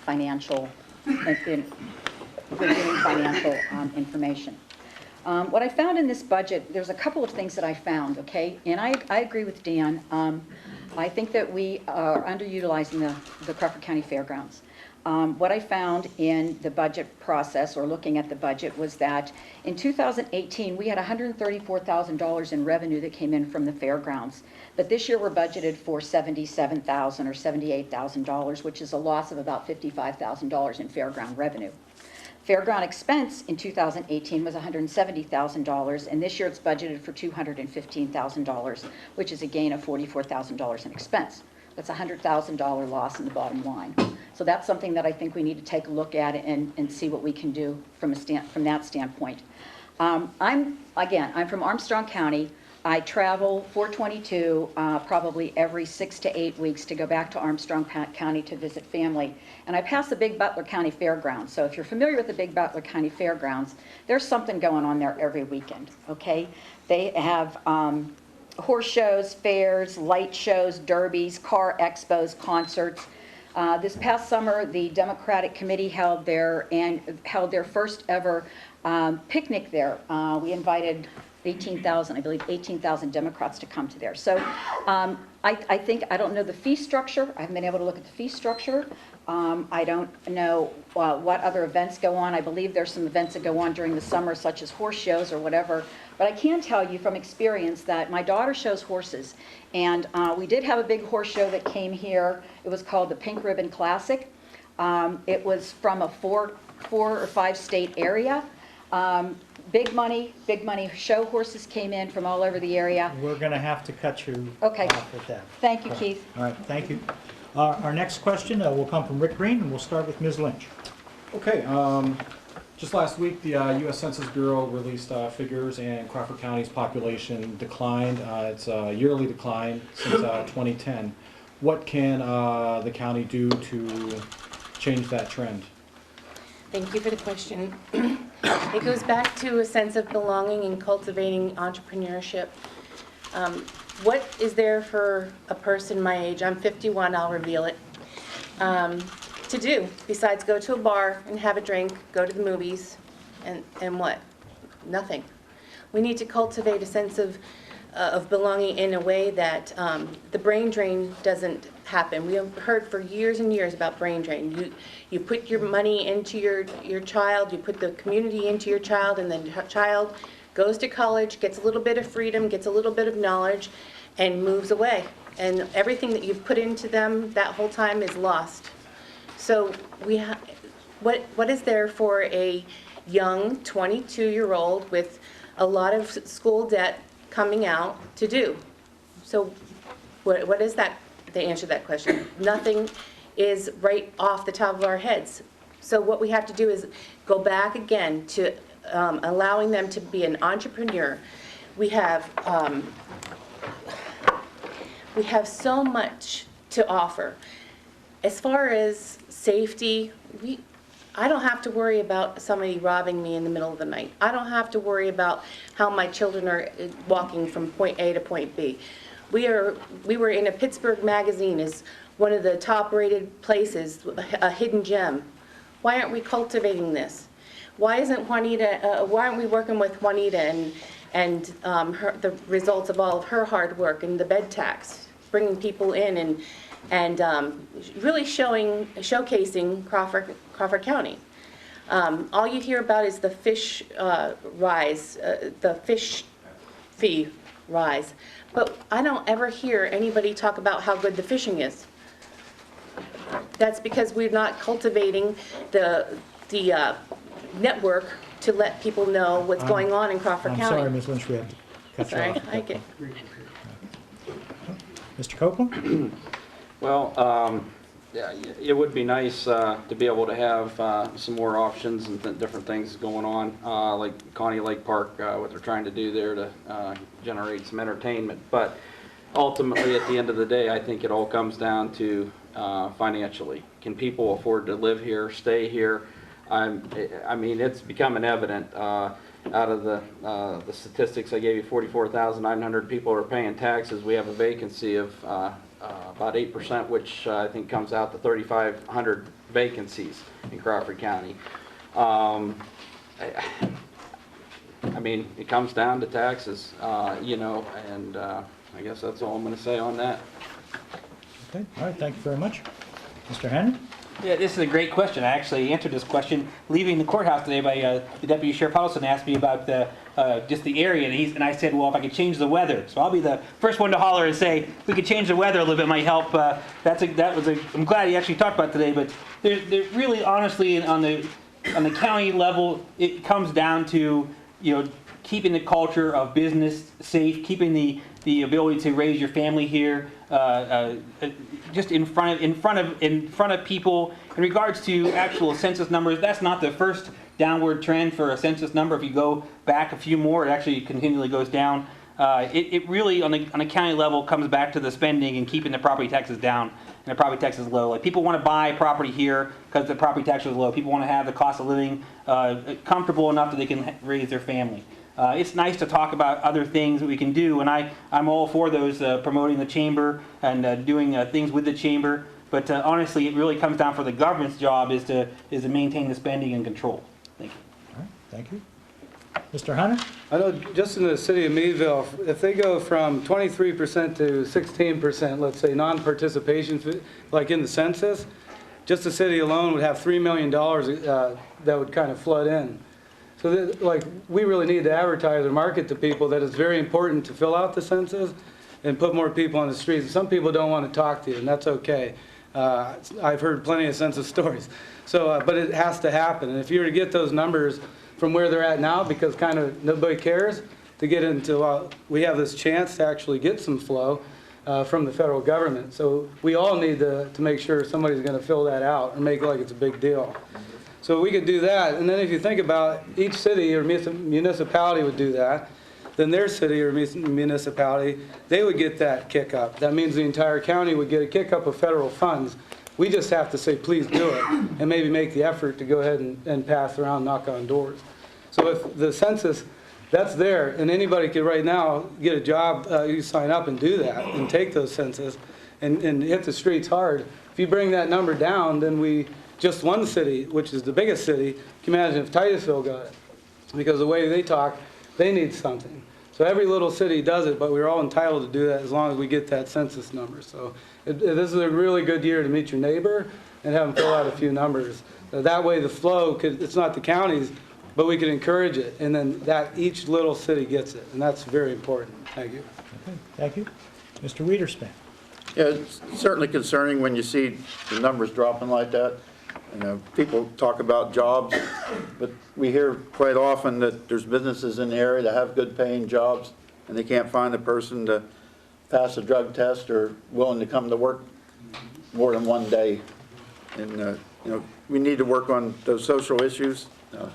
financial, in giving financial information. What I found in this budget, there's a couple of things that I found, okay? And I agree with Dan. I think that we are underutilizing the Crawford County Fairgrounds. What I found in the budget process, or looking at the budget, was that in 2018, we had $134,000 in revenue that came in from the fairgrounds. But this year, we're budgeted for $77,000 or $78,000, which is a loss of about $55,000 in fairground revenue. Fairground expense in 2018 was $170,000, and this year it's budgeted for $215,000, which is a gain of $44,000 in expense. That's a $100,000 loss in the bottom line. So that's something that I think we need to take a look at and see what we can do from that standpoint. I'm from Armstrong County. I travel 422 probably every 6 to 8 weeks to go back to Armstrong County to visit family. And I pass the Big Butler County Fairgrounds. So if you're familiar with the Big Butler County Fairgrounds, there's something going on there every weekend, okay? They have horse shows, fairs, light shows, derbies, car expos, concerts. This past summer, the Democratic Committee held their first ever picnic there. We invited 18,000, I believe 18,000 Democrats to come to there. So I think, I don't know the fee structure. I haven't been able to look at the fee structure. I don't know what other events go on. I believe there's some events that go on during the summer, such as horse shows or whatever. But I can tell you from experience that my daughter shows horses. And we did have a big horse show that came here. It was called the Pink Ribbon Classic. It was from a four or five state area. Big money show horses came in from all over the area. We're going to have to cut you Okay. off with that. Thank you, Keith. All right, thank you. Our next question will come from Rick Green, and we'll start with Ms. Lynch. Okay, just last week, the U.S. Census Bureau released figures, and Crawford County's population declined. It's a yearly decline since 2010. What can the county do to change that trend? Thank you for the question. It goes back to a sense of belonging and cultivating entrepreneurship. What is there for a person my age, I'm 51, I'll reveal it, to do besides go to a bar and have a drink, go to the movies, and what? Nothing. We need to cultivate a sense of belonging in a way that the brain drain doesn't happen. We have heard for years and years about brain drain. You put your money into your child, you put the community into your child, and then the child goes to college, gets a little bit of freedom, gets a little bit of knowledge, and moves away. And everything that you've put into them that whole time is lost. So what is there for a young 22-year-old with a lot of school debt coming out to do? So what is that, the answer to that question? Nothing is right off the top of our heads. So what we have to do is go back again to allowing them to be an entrepreneur. We have so much to offer. As far as safety, I don't have to worry about somebody robbing me in the middle of the night. I don't have to worry about how my children are walking from point A to point B. We were in a Pittsburgh magazine as one of the top-rated places, a hidden gem. Why aren't we cultivating this? Why isn't Juanita? Why aren't we working with Juanita and the results of all of her hard work and the bed tax, bringing people in and really showcasing Crawford County. All you hear about is the fish rise, the fish fee rise, but I don't ever hear anybody talk about how good the fishing is. That's because we're not cultivating the network to let people know what's going on in Crawford County. I'm sorry, Ms. Lynch, we have to cut you off. Sorry, I get. Mr. Copeland? Well, yeah, it would be nice to be able to have some more options and different things going on, like Connie Lake Park, what they're trying to do there to generate some entertainment. But ultimately, at the end of the day, I think it all comes down to financially. Can people afford to live here, stay here? I mean, it's becoming evident out of the statistics I gave you, 44,900 people are paying taxes. We have a vacancy of about 8%, which I think comes out to 3,500 vacancies in Crawford County. I mean, it comes down to taxes, you know, and I guess that's all I'm going to say on that. Okay, all right, thank you very much. Mr. Henry? Yeah, this is a great question. I actually answered this question leaving the courthouse today by the Deputy Sheriff Huddleston asked me about just the area, and I said, well, if I could change the weather. So I'll be the first one to holler and say, if we could change the weather a little bit, might help. I'm glad he actually talked about today, but there really, honestly, on the county level, it comes down to, you know, keeping the culture of business safe, keeping the ability to raise your family here, just in front of people. In regards to actual census numbers, that's not the first downward trend for a census number. If you go back a few more, it actually continually goes down. It really, on a county level, comes back to the spending and keeping the property taxes down and the property taxes low. Like, people want to buy property here because the property tax is low. People want to have the cost of living comfortable enough that they can raise their family. It's nice to talk about other things that we can do, and I'm all for those, promoting the chamber and doing things with the chamber. But honestly, it really comes down for the government's job is to maintain the spending and control. Thank you. All right, thank you. Mr. Hunter? I know just in the city of Meadville, if they go from 23% to 16%, let's say, non-participation, like in the census, just the city alone would have $3 million that would kind of flood in. So like, we really need to advertise or market to people that it's very important to fill out the census and put more people on the streets. Some people don't want to talk to you, and that's okay. I've heard plenty of census stories. So, but it has to happen. And if you were to get those numbers from where they're at now, because kind of nobody cares, to get into, we have this chance to actually get some flow from the federal government. So we all need to make sure somebody's going to fill that out and make it like it's a big deal. So we could do that, and then if you think about each city or municipality would do that, then their city or municipality, they would get that kick up. That means the entire county would get a kick up of federal funds. We just have to say, please do it, and maybe make the effort to go ahead and pass around, knock on doors. So if the census, that's there, and anybody could right now get a job, you sign up and do that, and take those census, and hit the streets hard. If you bring that number down, then we, just one city, which is the biggest city, can you imagine if Titusville got it? Because the way they talk, they need something. So every little city does it, but we're all entitled to do that as long as we get that census number. So this is a really good year to meet your neighbor and have them fill out a few numbers. That way the flow, it's not the counties, but we can encourage it, and then that each little city gets it, and that's very important. Thank you. Okay, thank you. Mr. Wiederspan? Yeah, it's certainly concerning when you see the numbers dropping like that. You know, people talk about jobs, but we hear quite often that there's businesses in the area that have good paying jobs, and they can't find a person to pass a drug test or willing to come to work more than one day. And you know, we need to work on those social issues.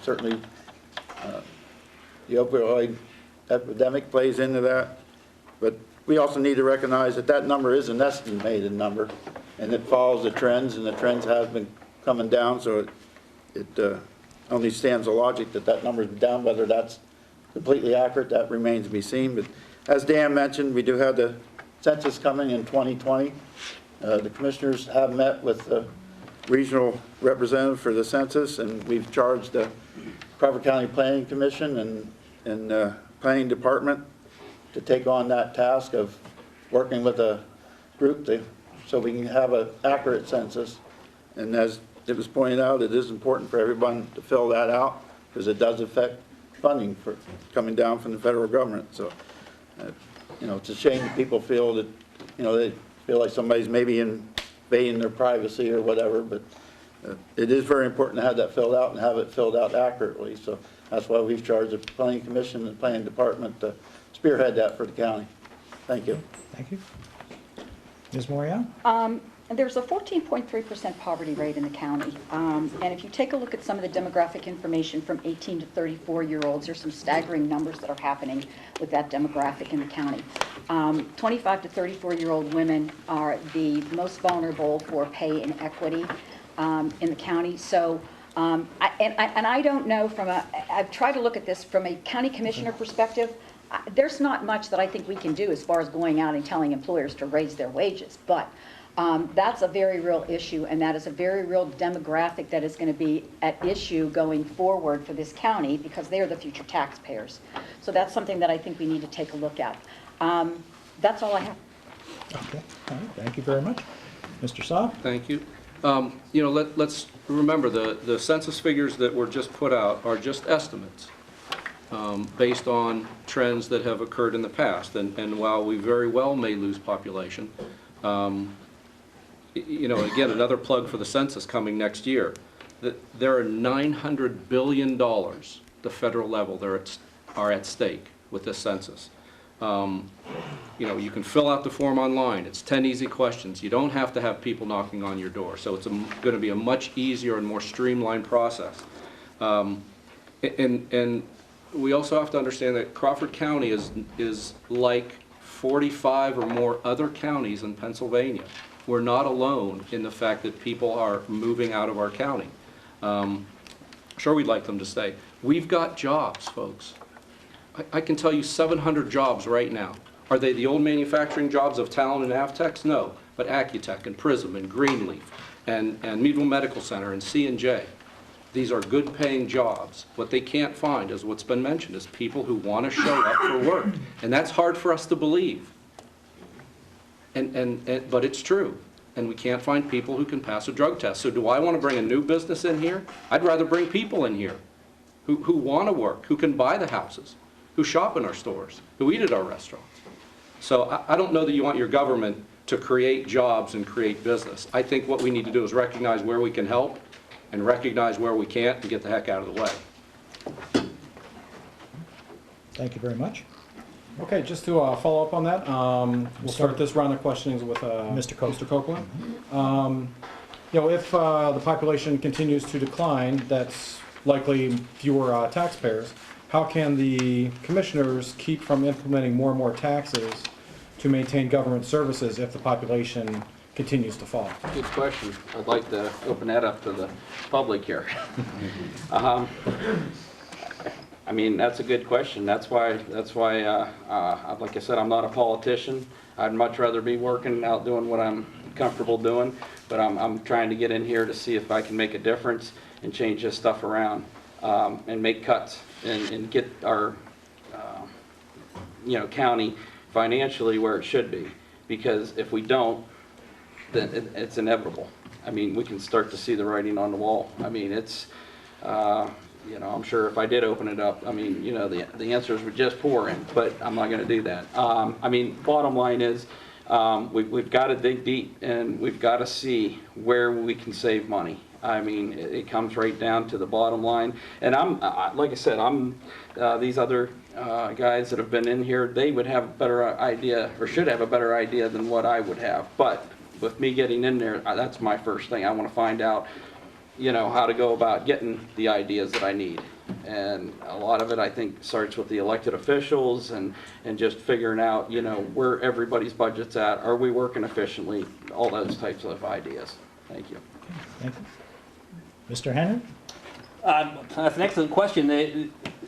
Certainly, the opioid epidemic plays into that, but we also need to recognize that that number is an estimated number, and it follows the trends, and the trends have been coming down, so it only stands to logic that that number's down. Whether that's completely accurate, that remains to be seen. But as Dan mentioned, we do have the census coming in 2020. The commissioners have met with the regional representative for the census, and we've charged the Crawford County Planning Commission and Planning Department to take on that task of working with a group so we can have an accurate census. And as it was pointed out, it is important for everyone to fill that out because it does affect funding for coming down from the federal government. So, you know, it's a shame that people feel that, you know, they feel like somebody's maybe invading their privacy or whatever, but it is very important to have that filled out and have it filled out accurately. So that's why we've charged the Planning Commission and the Planning Department to spearhead that for the county. Thank you. Thank you. Ms. Morial? There's a 14.3% poverty rate in the county. And if you take a look at some of the demographic information from 18 to 34-year-olds, there's some staggering numbers that are happening with that demographic in the county. 25 to 34-year-old women are the most vulnerable for pay inequity in the county. So, I don't know I've tried to look at this from a county commissioner perspective. There's not much that I think we can do as far as going out and telling employers to raise their wages, but that's a very real issue, and that is a very real demographic that is going to be at issue going forward for this county because they are the future taxpayers. So that's something that I think we need to take a look at. That's all I have. Okay, all right, thank you very much. Mr. Saab? Thank you. You know, let's remember the census figures that were just put out are just estimates based on trends that have occurred in the past. And while we very well may lose population, you know, again, another plug for the census coming next year, that there are $900 billion, the federal level, are at stake with this census. You know, you can fill out the form online. It's 10 easy questions. You don't have to have people knocking on your door. So it's going to be a much easier and more streamlined process. And we also have to understand that Crawford County is like 45 or more other counties in Pennsylvania. We're not alone in the fact that people are moving out of our county. Sure, we'd like them to stay. We've got jobs, folks. I can tell you 700 jobs right now. Are they the old manufacturing jobs of Talon and Avtex? No, but Accutech and Prism and Greenleaf and Meadville Medical Center and C&J. These are good paying jobs. What they can't find is what's been mentioned, is people who want to show up for work. And that's hard for us to believe. But it's true. And we can't find people who can pass a drug test. So do I want to bring a new business in here? I'd rather bring people in here who want to work, who can buy the houses, who shop in our stores, who eat at our restaurants. So I don't know that you want your government to create jobs and create business. I think what we need to do is recognize where we can help and recognize where we can't and get the heck out of the way. Thank you very much. Okay, just to follow up on that, we'll start this round of questionings with Mr. Copeland. You know, if the population continues to decline, that's likely fewer taxpayers. How can the commissioners keep from implementing more and more taxes to maintain government services if the population continues to fall? Good question. I'd like to open that up to the public here. I mean, that's a good question. That's why, like I said, I'm not a politician. I'd much rather be working out doing what I'm comfortable doing, but I'm trying to get in here to see if I can make a difference and change this stuff around and make cuts and get our you know, county financially where it should be. Because if we don't, then it's inevitable. I mean, we can start to see the writing on the wall. I mean, it's you know, I'm sure if I did open it up, I mean, you know, the answers would just pour in, but I'm not going to do that. I mean, bottom line is we've got to dig deep and we've got to see where we can save money. I mean, it comes right down to the bottom line. And like I said, these other guys that have been in here, they would have a better idea, or should have a better idea than what I would have. But with me getting in there, that's my first thing. I want to find out, you know, how to go about getting the ideas that I need. And a lot of it, I think, starts with the elected officials and just figuring out, you know, where everybody's budget's at. Are we working efficiently? All those types of ideas. Thank you. Thank you. Mr. Henry? That's an excellent question.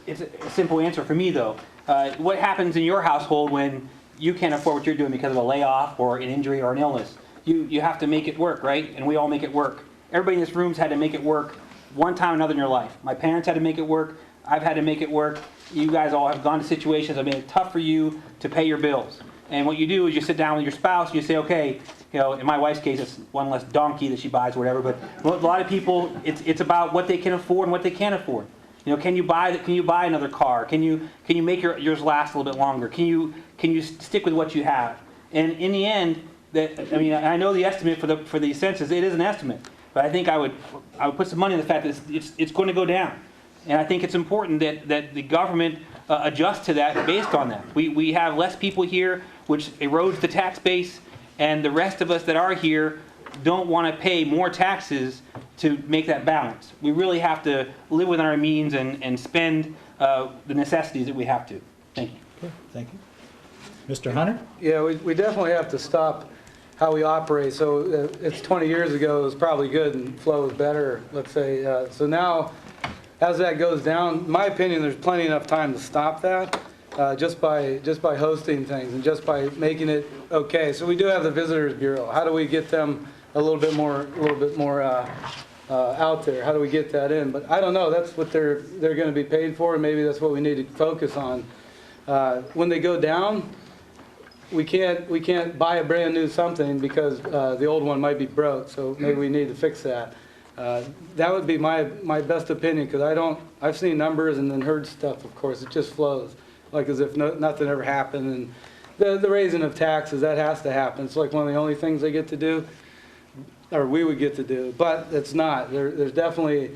It's a simple answer for me, though. What happens in your household when you can't afford what you're doing because of a layoff or an injury or an illness? You have to make it work, right? And we all make it work. Everybody in this room's had to make it work one time or another in your life. My parents had to make it work. I've had to make it work. You guys all have gone to situations that made it tough for you to pay your bills. And what you do is you sit down with your spouse and you say, okay, you know, in my wife's case, it's one less donkey that she buys or whatever, but a lot of people, it's about what they can afford and what they can't afford. You know, can you buy another car? Can you make yours last a little bit longer? Can you stick with what you have? And in the end, I know the estimate for the census, it is an estimate, but I think I would put some money on the fact that it's going to go down. And I think it's important that the government adjusts to that based on that. We have less people here, which erodes the tax base, and the rest of us that are here don't want to pay more taxes to make that balance. We really have to live within our means and spend the necessities that we have to. Thank you. Okay, thank you. Mr. Hunter? Yeah, we definitely have to stop how we operate. So it's 20 years ago, it was probably good and flow was better, let's say. So now, as that goes down, in my opinion, there's plenty enough time to stop that just by hosting things and just by making it okay. So we do have the Visitors Bureau. How do we get them a little bit more out there? How do we get that in? But I don't know. That's what they're going to be paid for, and maybe that's what we need to focus on. When they go down, we can't buy a brand new something because the old one might be broke. So maybe we need to fix that. That would be my best opinion, because I've seen numbers and then heard stuff. Of course, it just flows like as if nothing ever happened. And the raising of taxes, that has to happen. It's like one of the only things they get to do, or we would get to do. But it's not. There's definitely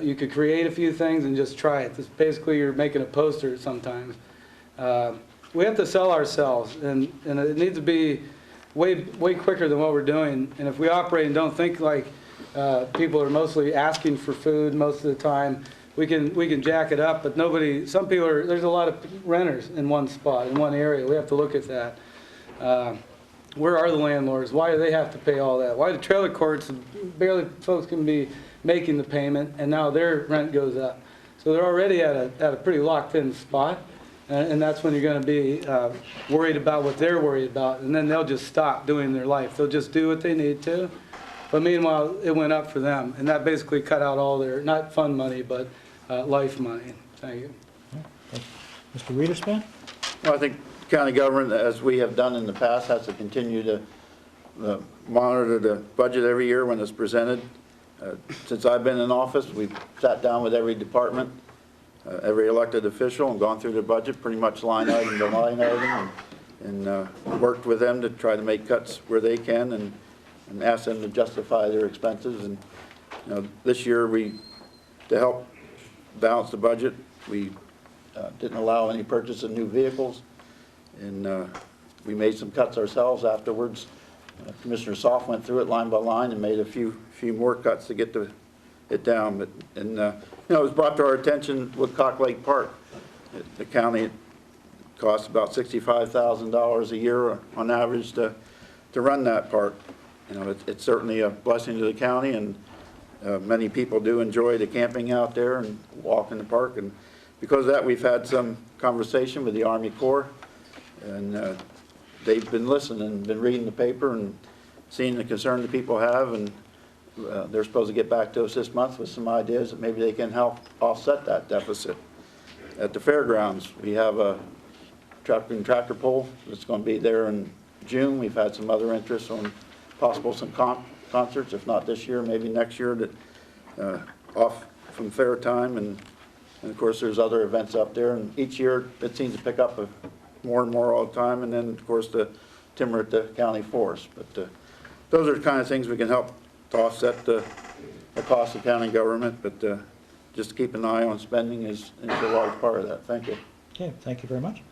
you could create a few things and just try it. It's basically you're making a poster sometimes. We have to sell ourselves, and it needs to be way quicker than what we're doing. And if we operate and don't think like people are mostly asking for food most of the time, we can jack it up. But some people there's a lot of renters in one spot, in one area. We have to look at that. Where are the landlords? Why do they have to pay all that? Why do trailer courts, barely folks can be making the payment, and now their rent goes up? So they're already at a pretty locked in spot. And that's when you're going to be worried about what they're worried about, and then they'll just stop doing their life. They'll just do what they need to. But meanwhile, it went up for them, and that basically cut out all their, not fund money, but life money. Thank you. Mr. Wiederspan? Well, I think county government, as we have done in the past, has to continue to monitor the budget every year when it's presented. Since I've been in office, we've sat down with every department, every elected official, and gone through their budget pretty much line item to line item, and worked with them to try to make cuts where they can, and ask them to justify their expenses. And this year, to help balance the budget, we didn't allow any purchase of new vehicles, and we made some cuts ourselves afterwards. Commissioner Soft went through it line by line and made a few more cuts to get it down. But it was brought to our attention, Woodcock Lake Park. The county costs about $65,000 a year on average to run that park. It's certainly a blessing to the county, and many people do enjoy the camping out there and walk in the park. And because of that, we've had some conversation with the Army Corps, and they've been listening, been reading the paper and seeing the concern that people have, and they're supposed to get back to us this month with some ideas that maybe they can help offset that deficit. At the fairgrounds, we have a tractor pull that's going to be there in June. We've had some other interest on possible some concerts, if not this year, maybe next year, that off from fair time. And of course, there's other events up there, and each year it seems to pick up more and more all the time. And then, of course, the timber at the county forest. But those are the kind of things we can help to offset the cost of county government, but just keep an eye on spending is a large part of that. Thank you. Okay, thank you very much.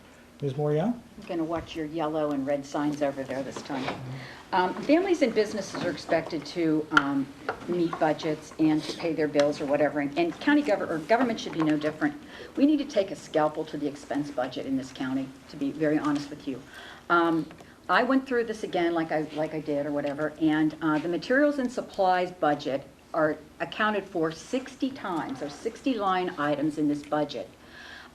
Ms. Morial? I'm going to watch your yellow and red signs over there this time. Families and businesses are expected to meet budgets and to pay their bills or whatever, and county government should be no different. We need to take a scalpel to the expense budget in this county, to be very honest with you. I went through this again like I did or whatever, and the materials and supplies budget are accounted for 60 times. There's 60 line items in this budget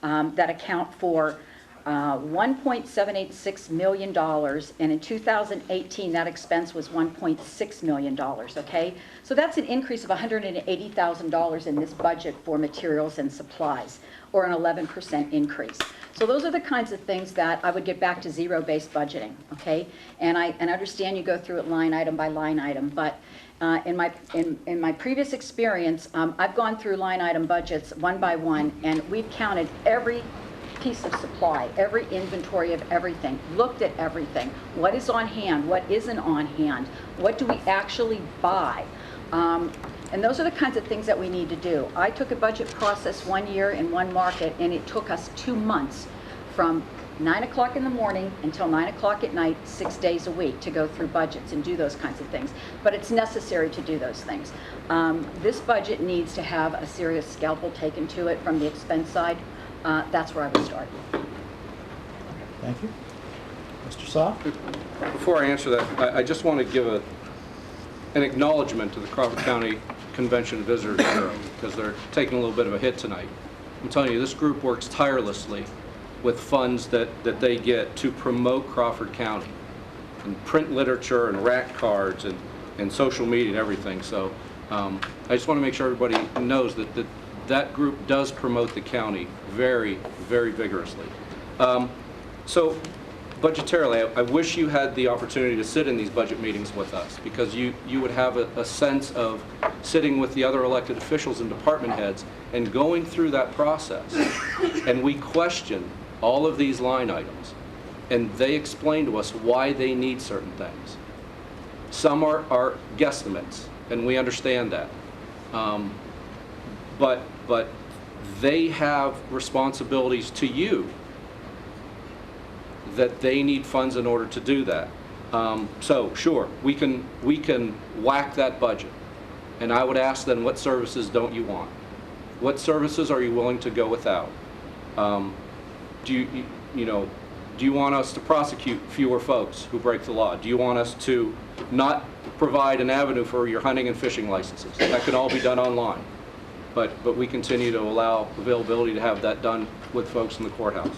that account for $1.786 million, and in 2018 that expense was $1.6 million, okay? So that's an increase of $180,000 in this budget for materials and supplies, or an 11% increase. So those are the kinds of things that I would get back to zero-based budgeting, okay? And I understand you go through it line item by line item, but in my previous experience, I've gone through line item budgets one by one, and we've counted every piece of supply, every inventory of everything, looked at everything, what is on hand, what isn't on hand, what do we actually buy. And those are the kinds of things that we need to do. I took a budget process one year in one market, and it took us 2 months from 9 o'clock in the morning until 9 o'clock at night, 6 days a week to go through budgets and do those kinds of things. But it's necessary to do those things. This budget needs to have a serious scalpel taken to it from the expense side. That's where I would start. Thank you. Mr. Saw? Before I answer that, I just want to give an acknowledgement to the Crawford County Convention Visitors Bureau, because they're taking a little bit of a hit tonight. I'm telling you, this group works tirelessly with funds that they get to promote Crawford County, and print literature and rack cards and social media and everything. So I just want to make sure everybody knows that group does promote the county very, very vigorously. So budgetarily, I wish you had the opportunity to sit in these budget meetings with us, because you would have a sense of sitting with the other elected officials and department heads and going through that process. And we question all of these line items, and they explain to us why they need certain things. Some are guesstimates, and we understand that. But they have responsibilities to you that they need funds in order to do that. So sure, we can whack that budget, and I would ask them, what services don't you want? What services are you willing to go without? Do you want us to prosecute fewer folks who break the law? Do you want us to not provide an avenue for your hunting and fishing licenses? That can all be done online, but we continue to allow availability to have that done with folks in the courthouse.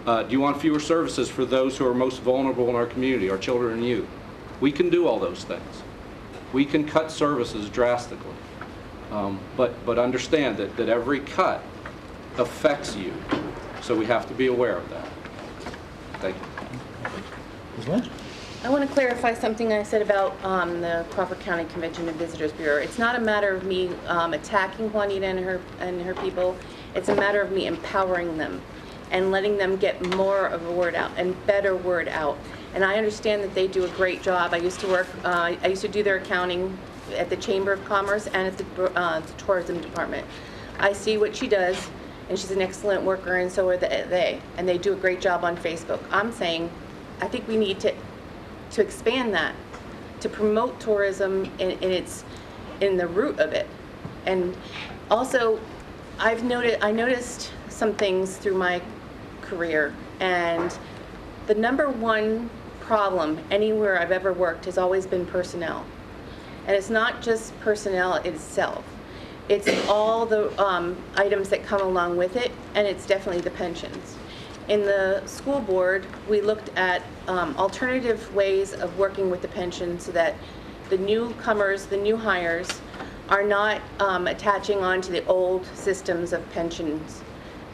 Do you want fewer services for those who are most vulnerable in our community, our children and youth? We can do all those things. We can cut services drastically. But understand that every cut affects you, so we have to be aware of that. Thank you. Ms. Lynch? I want to clarify something I said about the Crawford County Convention and Visitors Bureau. It's not a matter of me attacking Juanita and her people. It's a matter of me empowering them and letting them get more of a word out and better word out. And I understand that they do a great job. I used to do their accounting at the Chamber of Commerce and at the Tourism Department. I see what she does, and she's an excellent worker, and so are they. And they do a great job on Facebook. I'm saying, I think we need to expand that, to promote tourism in the root of it. And also, I noticed some things through my career, and the number one problem anywhere I've ever worked has always been personnel. And it's not just personnel itself. It's all the items that come along with it, and it's definitely the pensions. In the school board, we looked at alternative ways of working with the pension so that the newcomers, the new hires, are not attaching on to the old systems of pensions.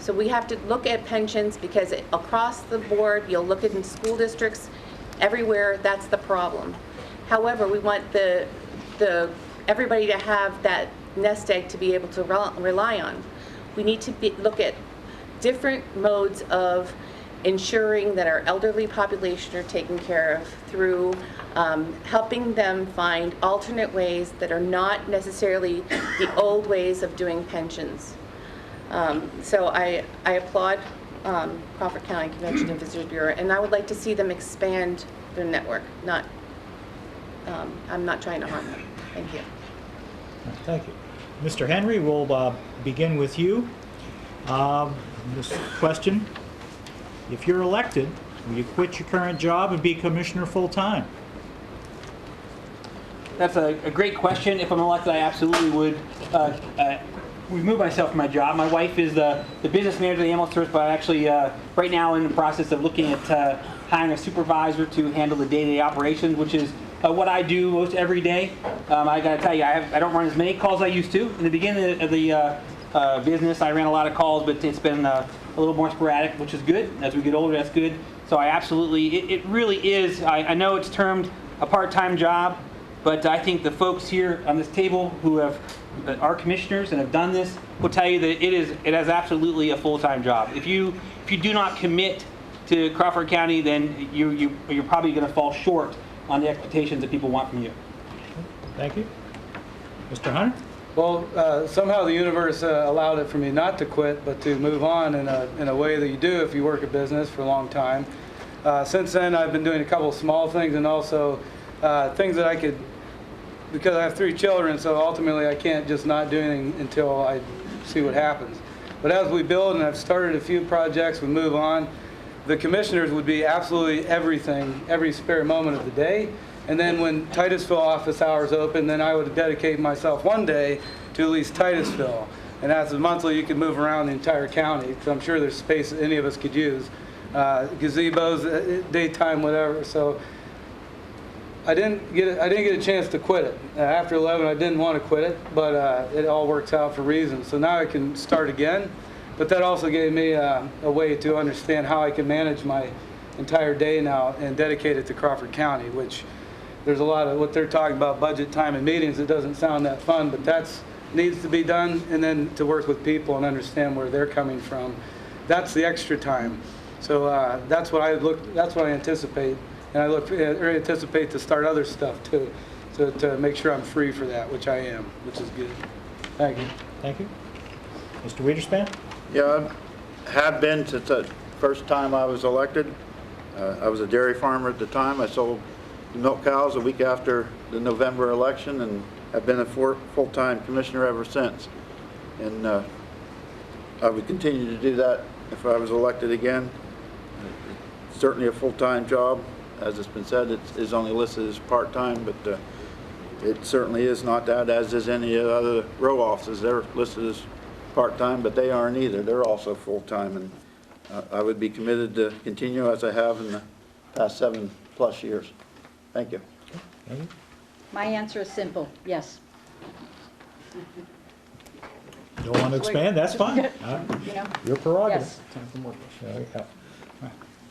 So we have to look at pensions, because across the board, you'll look at in school districts, everywhere, that's the problem. However, we want everybody to have that nest egg to be able to rely on. We need to look at different modes of ensuring that our elderly population are taken care of through helping them find alternate ways that are not necessarily the old ways of doing pensions. So I applaud Crawford County Convention and Visitors Bureau, and I would like to see them expand their network. I'm not trying to harm them. Thank you. Thank you. Mr. Henry, we'll begin with you. This question, if you're elected, will you quit your current job and be commissioner full-time? That's a great question. If I'm elected, I absolutely would remove myself from my job. My wife is the business manager of the ambulance service, but I'm actually right now in the process of looking at hiring a supervisor to handle the day-to-day operations, which is what I do most every day. I got to tell you, I don't run as many calls as I used to. In the beginning of the business, I ran a lot of calls, but it's been a little more sporadic, which is good. As we get older, that's good. So I absolutely, it really is, I know it's termed a part-time job, but I think the folks here on this table who are commissioners and have done this will tell you that it is absolutely a full-time job. If you do not commit to Crawford County, then you're probably going to fall short on the expectations that people want from you. Thank you. Mr. Hunter? Well, somehow the universe allowed it for me not to quit, but to move on in a way that you do if you work a business for a long time. Since then, I've been doing a couple of small things and also things that I could, because I have 3 children, so ultimately I can't just not do anything until I see what happens. But as we build, and I've started a few projects, we move on, the commissioners would be absolutely everything, every spare moment of the day. And then when Titusville office hours open, then I would dedicate myself one day to at least Titusville. And as a monthly, you could move around the entire county, because I'm sure there's space that any of us could use. Gazebos, daytime, whatever. So I didn't get a chance to quit it. After 11, I didn't want to quit it, but it all works out for reasons. So now I can start again. But that also gave me a way to understand how I can manage my entire day now and dedicate it to Crawford County, which there's a lot of what they're talking about, budget time and meetings. It doesn't sound that fun, but that's needs to be done, and then to work with people and understand where they're coming from. That's the extra time. So that's what I anticipate, and I anticipate to start other stuff too, so to make sure I'm free for that, which I am, which is good. Thank you. Thank you. Mr. Wiederspan? Yeah, I have been since the first time I was elected. I was a dairy farmer at the time. I sold the milk cows a week after the November election, and I've been a full-time commissioner ever since. And I would continue to do that if I was elected again. It's certainly a full-time job. As it's been said, it is only listed as part-time, but it certainly is not that, as is any of the other row offices. They're listed as part-time, but they aren't either. They're also full-time, and I would be committed to continue as I have in the past 7+ years. Thank you. Thank you. My answer is simple, yes. Don't want to expand, that's fine. You know, Your prerogative. yes. Time for more questions. Yeah.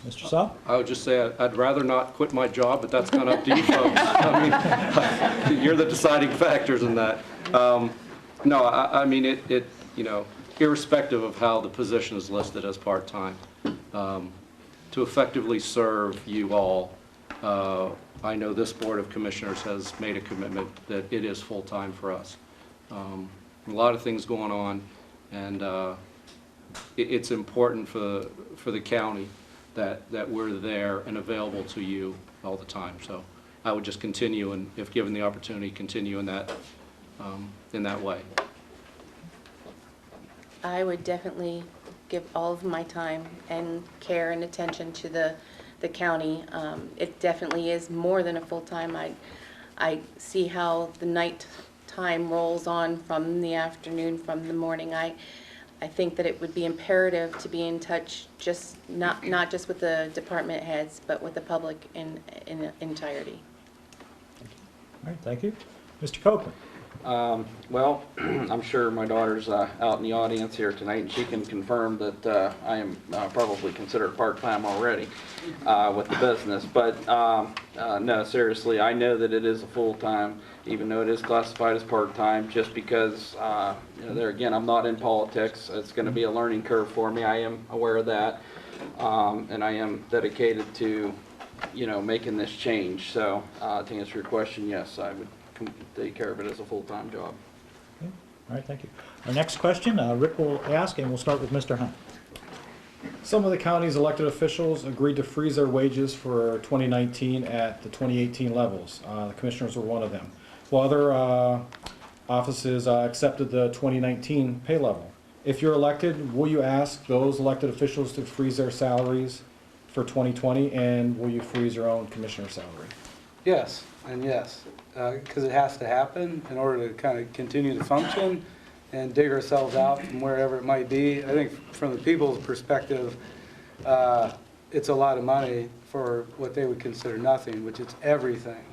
Mr. Saul? I would just say I'd rather not quit my job, but that's kind of up to you folks. I mean, you're the deciding factors in that. No, I mean, you know, irrespective of how the position is listed as part-time, to effectively serve you all, I know this Board of Commissioners has made a commitment that it is full-time for us. A lot of things going on, and it's important for the county that we're there and available to you all the time. So I would just continue, and if given the opportunity, continue in that way. I would definitely give all of my time and care and attention to the county. It definitely is more than a full-time. I see how the night time rolls on from the afternoon, from the morning. I think that it would be imperative to be in touch, just not just with the department heads, but with the public in entirety. All right, thank you. Mr. Copeland? Well, I'm sure my daughter's out in the audience here tonight, and she can confirm that I am probably considered part-time already with the business. But no, seriously, I know that it is a full-time, even though it is classified as part-time, just because, you know, there again, I'm not in politics. It's going to be a learning curve for me. I am aware of that, and I am dedicated to, you know, making this change. So to answer your question, yes, I would take care of it as a full-time job. Okay. All right, thank you. Our next question, Rick will ask, and we'll start with Mr. Hunt. Some of the county's elected officials agreed to freeze their wages for 2019 at the 2018 levels. The commissioners were one of them. While other offices accepted the 2019 pay level. If you're elected, will you ask those elected officials to freeze their salaries for 2020, and will you freeze your own commissioner salary? Yes, and yes, because it has to happen in order to kind of continue to function and dig ourselves out from wherever it might be. I think from the people's perspective, it's a lot of money for what they would consider nothing, which is everything.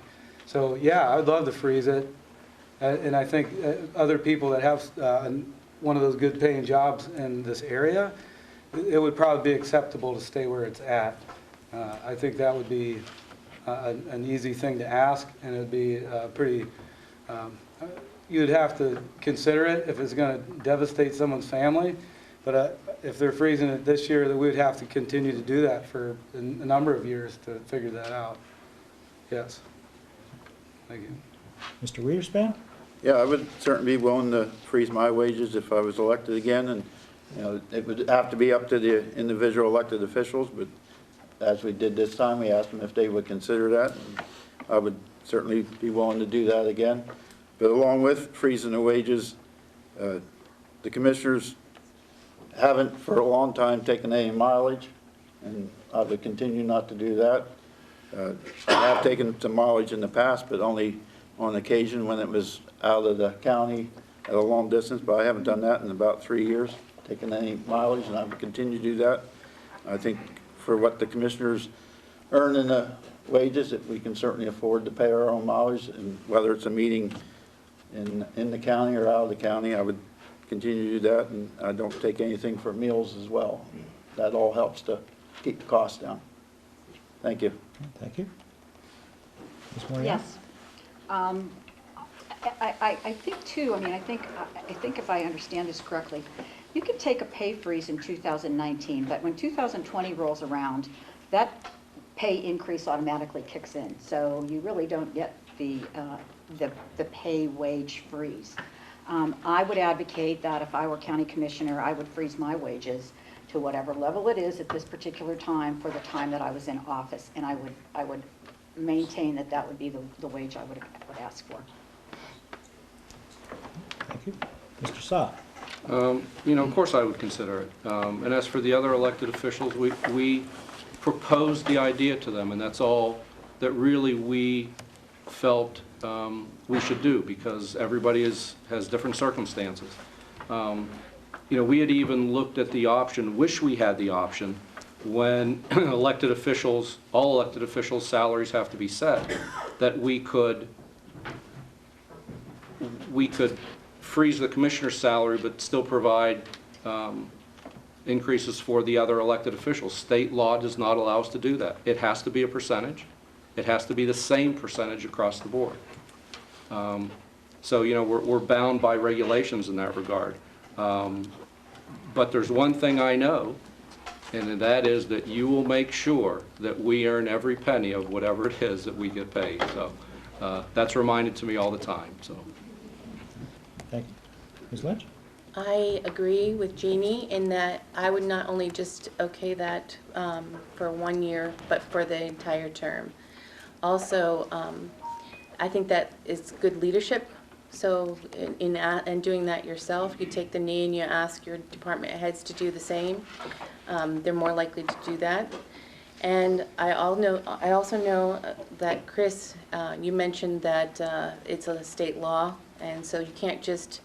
So yeah, I would love to freeze it. And I think other people that have one of those good paying jobs in this area, it would probably be acceptable to stay where it's at. I think that would be an easy thing to ask, and it would be pretty, you'd have to consider it if it's going to devastate someone's family. But if they're freezing it this year, then we would have to continue to do that for a number of years to figure that out. Yes. Thank you. Mr. Wiederspan? Yeah, I would certainly be willing to freeze my wages if I was elected again, and, you know, it would have to be up to the individual elected officials, but as we did this time, we asked them if they would consider that. And I would certainly be willing to do that again. But along with freezing the wages, the commissioners haven't for a long time taken any mileage, and I would continue not to do that. I have taken some mileage in the past, but only on occasion when it was out of the county at a long distance, but I haven't done that in about 3 years, taken any mileage, and I would continue to do that. I think for what the commissioners earn in the wages, that we can certainly afford to pay our own mileage, and whether it's a meeting in the county or out of the county, I would continue to do that, and I don't take anything for meals as well. That all helps to keep the costs down. Thank you. Thank you. Ms. Moriarty? Yes. I think too, I think if I understand this correctly, you can take a pay freeze in 2019, but when 2020 rolls around, that pay increase automatically kicks in. So you really don't get the pay wage freeze. I would advocate that if I were county commissioner, I would freeze my wages to whatever level it is at this particular time for the time that I was in office, and I would maintain that that would be the wage I would ask for. Thank you. Mr. Saab? You know, of course I would consider it. And as for the other elected officials, we proposed the idea to them, and that's all that really we felt we should do, because everybody has different circumstances. You know, we had even looked at the option, wish we had the option, when elected officials, all elected officials' salaries have to be set, that we could freeze the commissioner's salary but still provide increases for the other elected officials. State law does not allow us to do that. It has to be a percentage. It has to be the same percentage across the board. So, you know, we're bound by regulations in that regard. But there's one thing I know, and that is that you will make sure that we earn every penny of whatever it is that we get paid. So that's reminded to me all the time. So. Thank you. Ms. Lynch? I agree with Jeannie in that I would not only just okay that for 1 year, but for the entire term. Also, I think that is good leadership. So in doing that yourself, you take the knee and you ask your department heads to do the same. They're more likely to do that. And I also know that, Chris, you mentioned that it's a state law, and so you can't just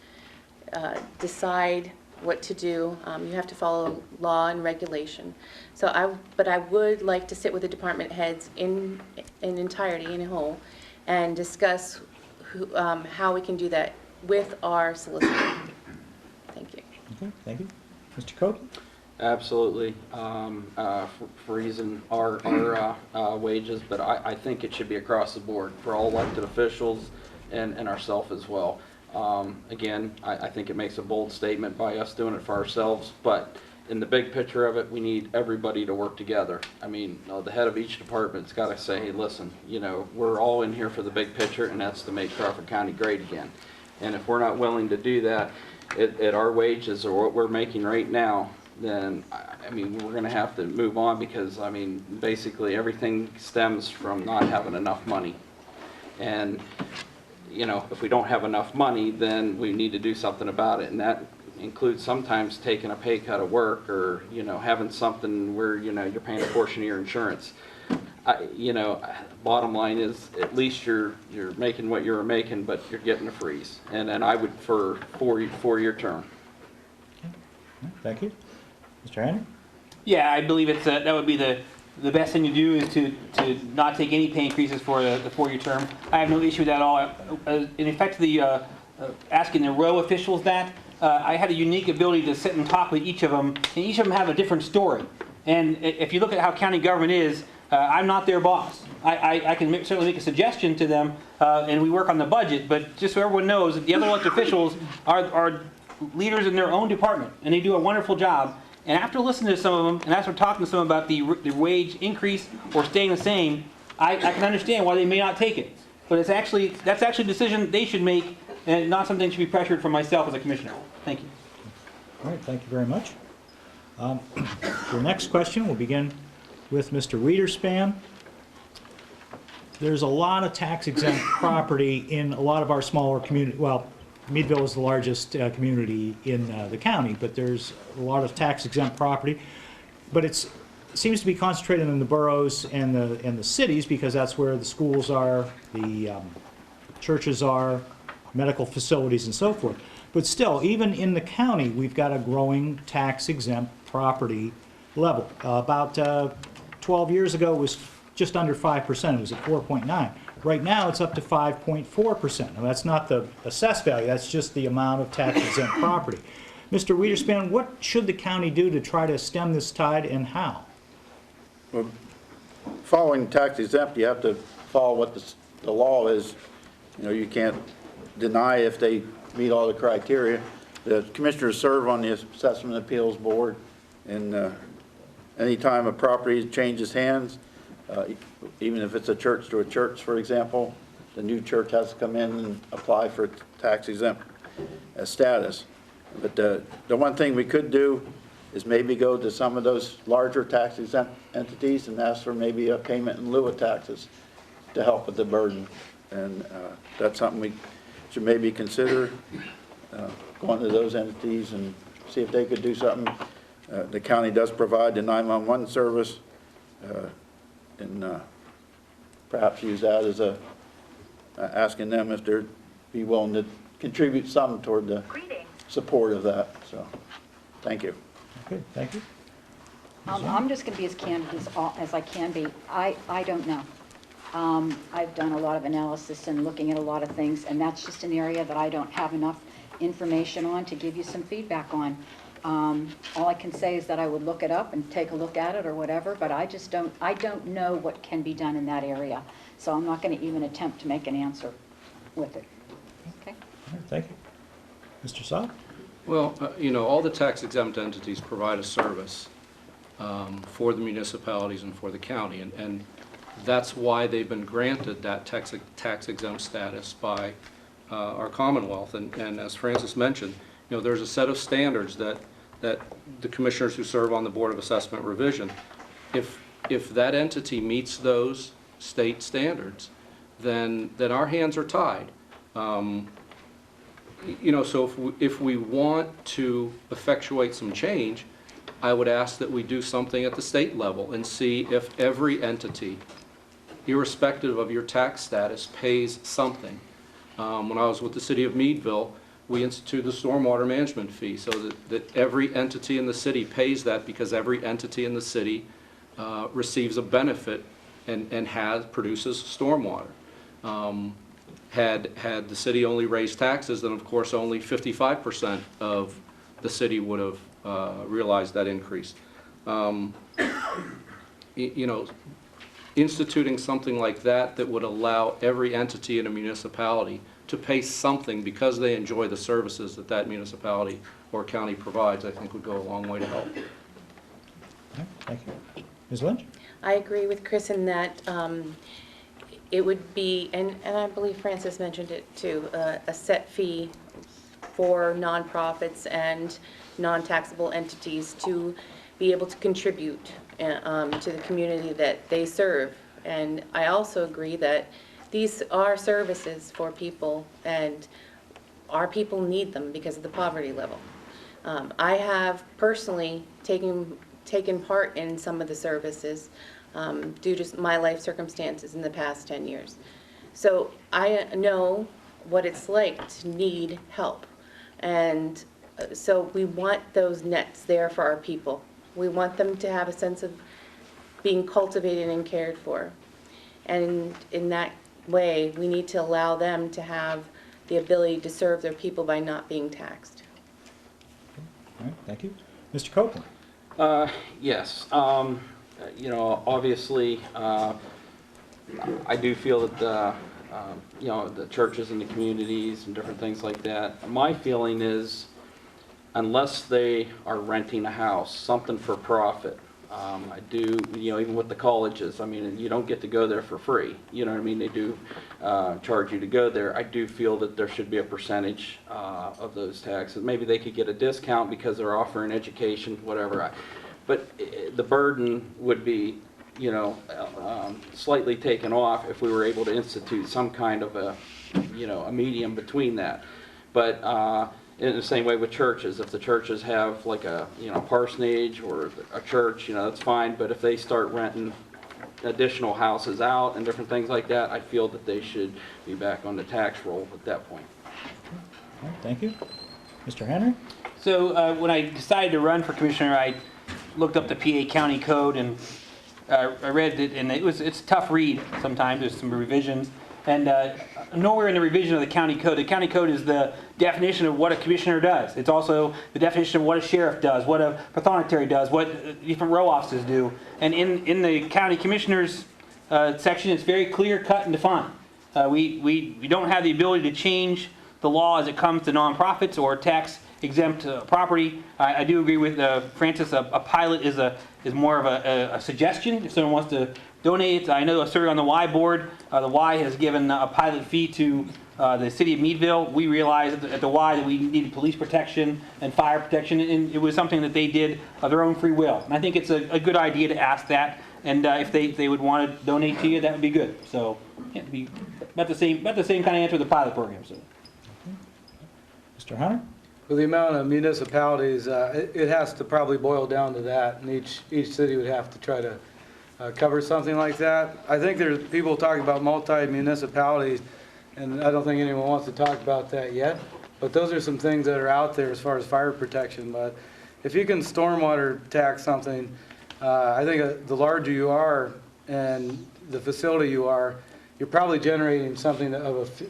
decide what to do. You have to follow law and regulation. But I would like to sit with the department heads in entirety, in whole, and discuss how we can do that with our solicitor. Thank you. Okay, thank you. Mr. Coke? Absolutely, freezing our wages, but I think it should be across the board for all elected officials and ourselves as well. Again, I think it makes a bold statement by us doing it for ourselves, but in the big picture of it, we need everybody to work together. I mean, the head of each department's got to say, hey, listen, you know, we're all in here for the big picture, and that's to make Crawford County great again. And if we're not willing to do that at our wages or what we're making right now, then, I mean, we're going to have to move on, because, I mean, basically everything stems from not having enough money. And, you know, if we don't have enough money, then we need to do something about it. And that includes sometimes taking a pay cut of work, or, you know, having something where, you know, you're paying a portion of your insurance. You know, bottom line is, at least you're making what you were making, but you're getting a freeze. And then I would for 4-year term. Okay. Thank you. Mr. Henry? Yeah, I believe it's that would be the best thing to do, is to not take any pay increases for the 4-year term. I have no issue with that at all. In effect, asking the row officials that, I had a unique ability to sit and talk with each of them, and each of them have a different story. And if you look at how county government is, I'm not their boss. I can certainly make a suggestion to them, and we work on the budget, but just so everyone knows, the other elected officials are leaders in their own department, and they do a wonderful job. And after listening to some of them, and after talking to some about the wage increase or staying the same, I can understand why they may not take it. But that's actually a decision they should make and not something to be pressured from myself as a commissioner. Thank you. All right, thank you very much. The next question will begin with Mr. Wiederspan. There's a lot of tax-exempt property in a lot of our smaller community. Well, Meadville is the largest community in the county, but there's a lot of tax-exempt property. But it seems to be concentrated in the boroughs and the cities because that's where the schools are, the churches are, medical facilities, and so forth. But still, even in the county, we've got a growing tax-exempt property level. About 12 years ago, it was just under 5%. It was at 4.9. Right now, it's up to 5.4%. Now, that's not the assessed value. That's just the amount of tax-exempt property. Mr. Wiederspan, what should the county do to try to stem this tide, and how? Well, following tax exempt, you have to follow what the law is. You know, you can't deny if they meet all the criteria. The commissioners serve on the Assessment Appeals Board, and anytime a property changes hands, even if it's a church to a church, for example, the new church has to come in and apply for tax exempt status. But the one thing we could do is maybe go to some of those larger tax exempt entities and ask for maybe a payment in lieu of taxes to help with the burden. And that's something we should maybe consider, going to those entities and see if they could do something. The county does provide the 911 service, and perhaps use that as asking them if they'd be willing to contribute some toward the support of that. So, thank you. Okay, thank you. I'm just going to be as candid as I can be. I don't know. I've done a lot of analysis and looking at a lot of things, and that's just an area that I don't have enough information on to give you some feedback on. All I can say is that I would look it up and take a look at it or whatever, but I don't know what can be done in that area. So I'm not going to even attempt to make an answer with it. Okay? All right, thank you. Mr. Saab? Well, you know, all the tax-exempt entities provide a service for the municipalities and for the county, and that's why they've been granted that tax-exempt status by our Commonwealth. And as Francis mentioned, you know, there's a set of standards that the commissioners who serve on the Board of Assessment Revision, if that entity meets those state standards, then our hands are tied. You know, so if we want to effectuate some change, I would ask that we do something at the state level and see if every entity, irrespective of your tax status, pays something. When I was with the city of Meadville, we instituted the stormwater management fee so that every entity in the city pays that, because every entity in the city receives a benefit and produces stormwater. Had the city only raised taxes, then of course only 55% of the city would have realized that increase. You know, instituting something like that would allow every entity in a municipality to pay something because they enjoy the services that municipality or county provides, I think would go a long way to help. Okay, thank you. Ms. Lynch? I agree with Chris in that it would be, and I believe Francis mentioned it too, a set fee for nonprofits and non-taxable entities to be able to contribute to the community that they serve. And I also agree that these are services for people, and our people need them because of the poverty level. I have personally taken part in some of the services due to my life circumstances in the past 10 years. So I know what it's like to need help. And so we want those nets there for our people. We want them to have a sense of being cultivated and cared for. And in that way, we need to allow them to have the ability to serve their people by not being taxed. All right, thank you. Mr. Copeland? Yes. You know, obviously, I do feel that you know, the churches and the communities and different things like that. My feeling is, unless they are renting a house, something for profit, I do, even with the colleges, I mean, you don't get to go there for free. You know what I mean? They do charge you to go there. I do feel that there should be a percentage of those taxes. Maybe they could get a discount because they're offering education, whatever. But the burden would be, slightly taken off if we were able to institute some kind of a medium between that. But in the same way with churches, if the churches have like a, parsonage or a church, that's fine. But if they start renting additional houses out and different things like that, I feel that they should be back on the tax roll at that point. All right, thank you. Mr. Henry? So when I decided to run for commissioner, I looked up the PA County Code and I read it, and it's a tough read sometimes. There's some revisions. And nowhere in the revision of the county code is the definition of what a commissioner does. It's also the definition of what a sheriff does, what a pathonetary does, what different row officers do. And in the county commissioners section, it's very clear, cut, and defined. We don't have the ability to change the law as it comes to nonprofits or tax-exempt property. I do agree with Francis. A pilot is more of a suggestion if someone wants to donate. I know, serving on the Y board, the Y has given a pilot fee to the city of Meadville. We realized at the Y that we needed police protection and fire protection, and it was something that they did of their own free will. And I think it's a good idea to ask that, and if they would want to donate to you, that would be good. So it'd be about the same kind of answer with the pilot program. So, Mr. Hunter? With the amount of municipalities, it has to probably boil down to that, and each city would have to try to cover something like that. I think there's people talking about multi-municipalities, and I don't think anyone wants to talk about that yet. But those are some things that are out there as far as fire protection. But if you can stormwater tax something, I think the larger you are and the facility you are, you're probably generating something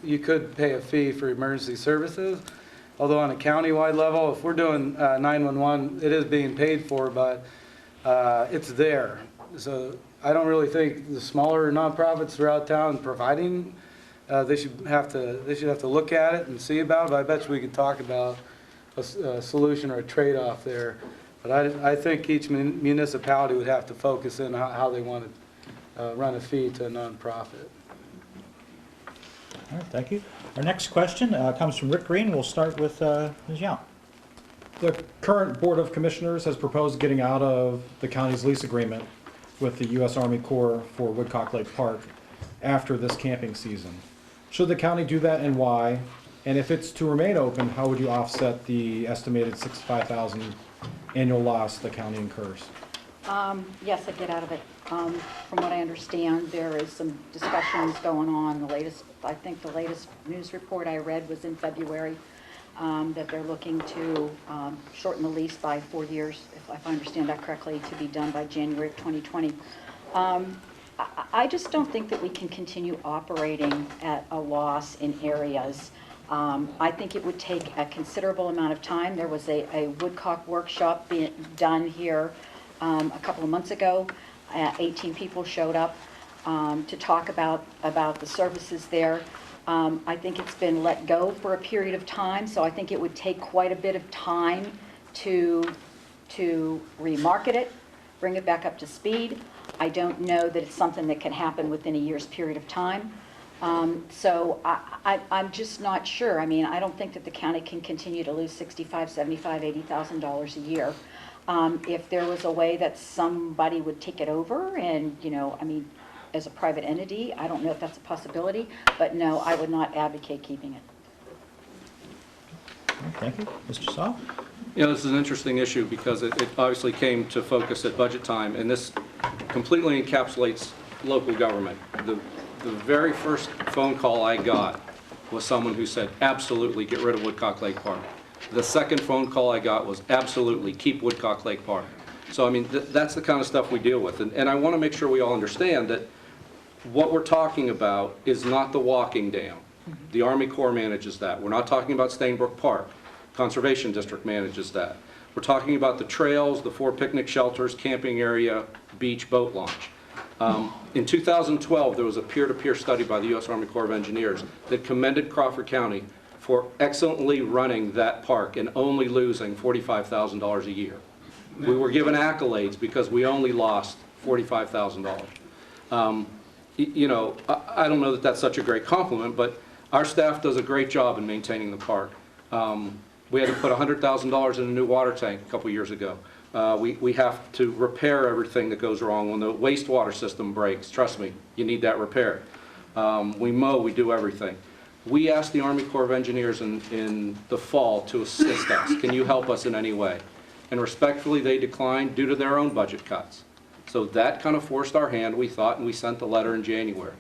you could pay a fee for emergency services. Although on a county-wide level, if we're doing 911, it is being paid for, but it's there. So I don't really think the smaller nonprofits throughout town providing, they should have to look at it and see about it. But I bet you we could talk about a solution or a trade-off there. But I think each municipality would have to focus in on how they want to run a fee to a nonprofit. All right, thank you. Our next question comes from Rick Green. We'll start with Ms. Young. The current Board of Commissioners has proposed getting out of the county's lease agreement with the U.S. Army Corps for Woodcock Lake Park after this camping season. Should the county do that, and why? And if it's to remain open, how would you offset the estimated $65,000 annual loss the county incurs? Yes, I'd get out of it. From what I understand, there is some discussions going on. I think the latest news report I read was in February, that they're looking to shorten the lease by 4 years, if I understand that correctly, to be done by January of 2020. I just don't think that we can continue operating at a loss in areas. I think it would take a considerable amount of time. There was a Woodcock workshop being done here a couple of months ago. 18 people showed up to talk about the services there. I think it's been let go for a period of time, so I think it would take quite a bit of time to remarket it, bring it back up to speed. I don't know that it's something that can happen within a year's period of time. So I'm just not sure. I mean, I don't think that the county can continue to lose $65,000, $75,000, $80,000 a year. If there was a way that somebody would take it over and, I mean, as a private entity, I don't know if that's a possibility, but no, I would not advocate keeping it. Thank you. Mr. Saul? This is an interesting issue because it obviously came to focus at budget time, and this completely encapsulates local government. The very first phone call I got was someone who said, absolutely, get rid of Woodcock Lake Park. The second phone call I got was, absolutely, keep Woodcock Lake Park. So, I mean, that's the kind of stuff we deal with. And I want to make sure we all understand that what we're talking about is not the walking dam. The Army Corps manages that. We're not talking about Stainbrook Park. Conservation District manages that. We're talking about the trails, the 4 picnic shelters, camping area, beach, boat launch. In 2012, there was a peer-to-peer study by the U.S. Army Corps of Engineers that commended Crawford County for excellently running that park and only losing $45,000 a year. We were given accolades because we only lost $45,000. You know, I don't know that that's such a great compliment, but our staff does a great job in maintaining the park. We had to put $100,000 in a new water tank a couple years ago. We have to repair everything that goes wrong when the wastewater system breaks. Trust me, you need that repaired. We mow, we do everything. We asked the Army Corps of Engineers in the fall to assist us. Can you help us in any way? And respectfully, they declined due to their own budget cuts. So that kind of forced our hand, we thought, and we sent the letter in January.